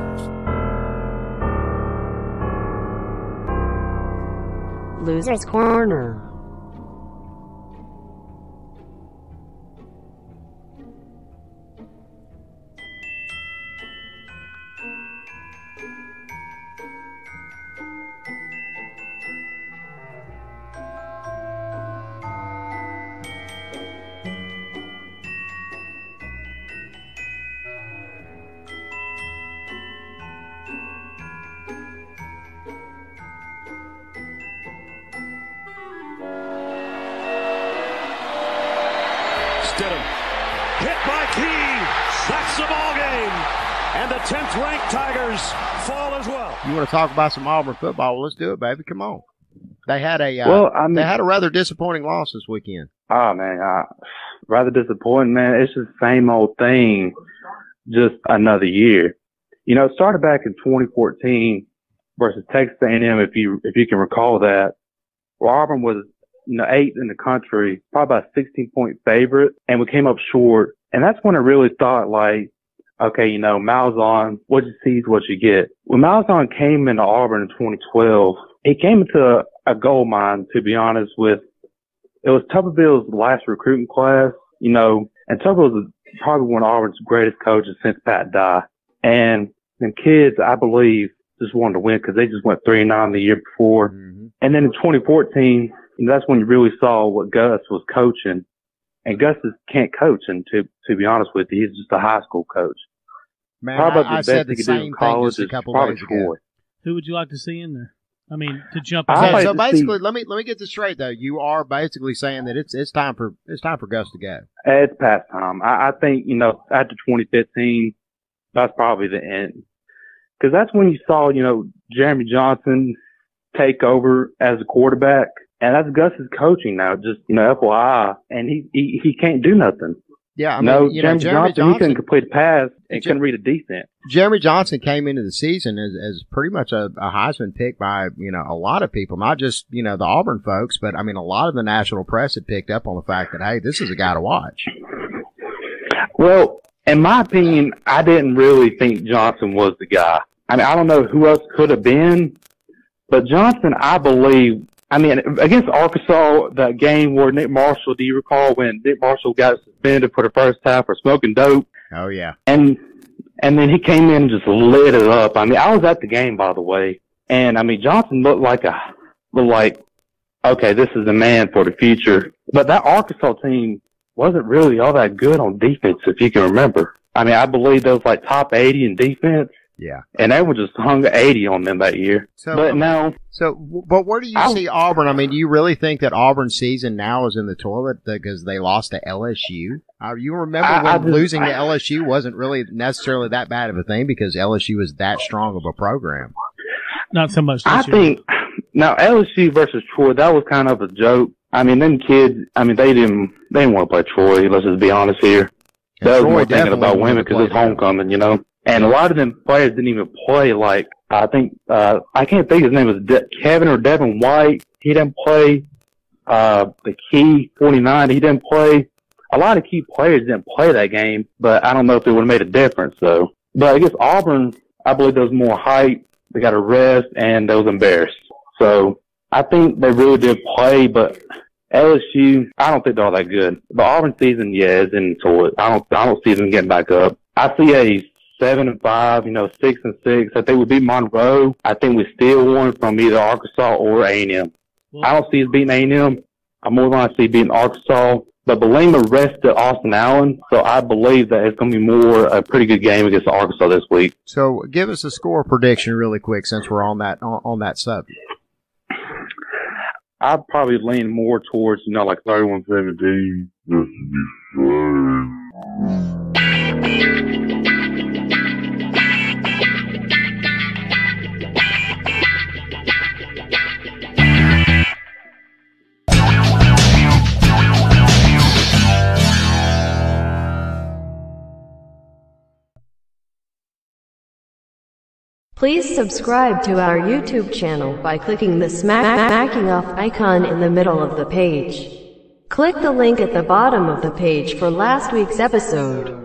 Loser's Corner. Hit by Key. That's the ball game. And the 10th ranked Tigers fall as well. You want to talk about some Auburn football? Well, let's do it, baby. Come on. They had a they had a rather disappointing loss this weekend. Oh man, rather disappointing, man. It's just the same old thing, just another year. You know, it started back in 2014 versus Texas A&M, if you can recall that. Where Auburn was 8th in the country, probably about a 16-point favorite, and we came up short. And that's when I really thought, like, okay, Malzahn, what you see is what you get. When Malzahn came into Auburn in 2012, he came into a gold mine, to be honest with. It was Tuberville's last recruiting class, and Tuberville was probably one of Auburn's greatest coaches since Pat Dye. And the kids, I believe, just wanted to win because they just went 3-9 the year before. Mm-hmm. And then in 2014, that's when you really saw what Gus was coaching. And Gus can't coach, and to be honest with you, he's just a high school coach. Man, probably I said the same thing just a couple days ago. Who would you like to see in there? I mean, to jump. So basically, let me get this straight though. You are basically saying that it's time for Gus to go. It's past time. I think after 2015, that's probably the end, because that's when you saw Jeremy Johnson take over as a quarterback. And that's Gus's coaching now, just, FYI. And he can't do nothing. Yeah, I mean, Jeremy Johnson, he couldn't complete a pass and couldn't read a defense. Jeremy Johnson came into the season as pretty much a Heisman pick by, a lot of people, not just, the Auburn folks, but, I mean, a lot of the national press had picked up on the fact that, hey, this is a guy to watch. Well, in my opinion, I didn't really think Johnson was the guy. I mean, I don't know who else could have been, but Johnson, I believe, against Arkansas, that game where Nick Marshall, do you recall when Nick Marshall got suspended for the first half for smoking dope? Oh, yeah. And then he came in and just lit it up. I was at the game, by the way. And, Johnson looked like, okay, this is the man for the future. But that Arkansas team wasn't really all that good on defense, if you can remember. I believe they was like top 80 in defense. Yeah. And they were just hung 80 on them that year. But where do you see Auburn? Do you really think that Auburn's season now is in the toilet because they lost to LSU? You remember when losing to LSU wasn't really necessarily that bad of a thing because LSU was that strong of a program. Not so much. I think now LSU versus Troy, that was kind of a joke. Them kids, they didn't want to play Troy. Let's just be honest here. That was more thinking about women because it's homecoming, And a lot of them players didn't even play. Like, I think, I can't think his name was Kevin or Devin White. He didn't play. The key 49, he didn't play. A lot of key players didn't play that game, but I don't know if it would have made a difference, though. But I guess Auburn, I believe there was more hype. They got a rest and they was embarrassed. So I think they really did play, but LSU, I don't think they're all that good. The Auburn season, yeah, is in the toilet. I don't see them getting back up. I see a 7-5, 6-6. I think we beat Monroe. I think we steal one from either Arkansas or A&M. I don't see us beating A&M. I'm more likely to see beating Arkansas. But Belima rested Austin Allen, so I believe that it's going to be a pretty good game against Arkansas this week. So give us a score prediction really quick since we're on that subject. I'd probably lean more towards, like 31-17. Please subscribe to our YouTube channel by clicking the smacking off icon in the middle of the page. Click the link at the bottom of the page for last week's episode.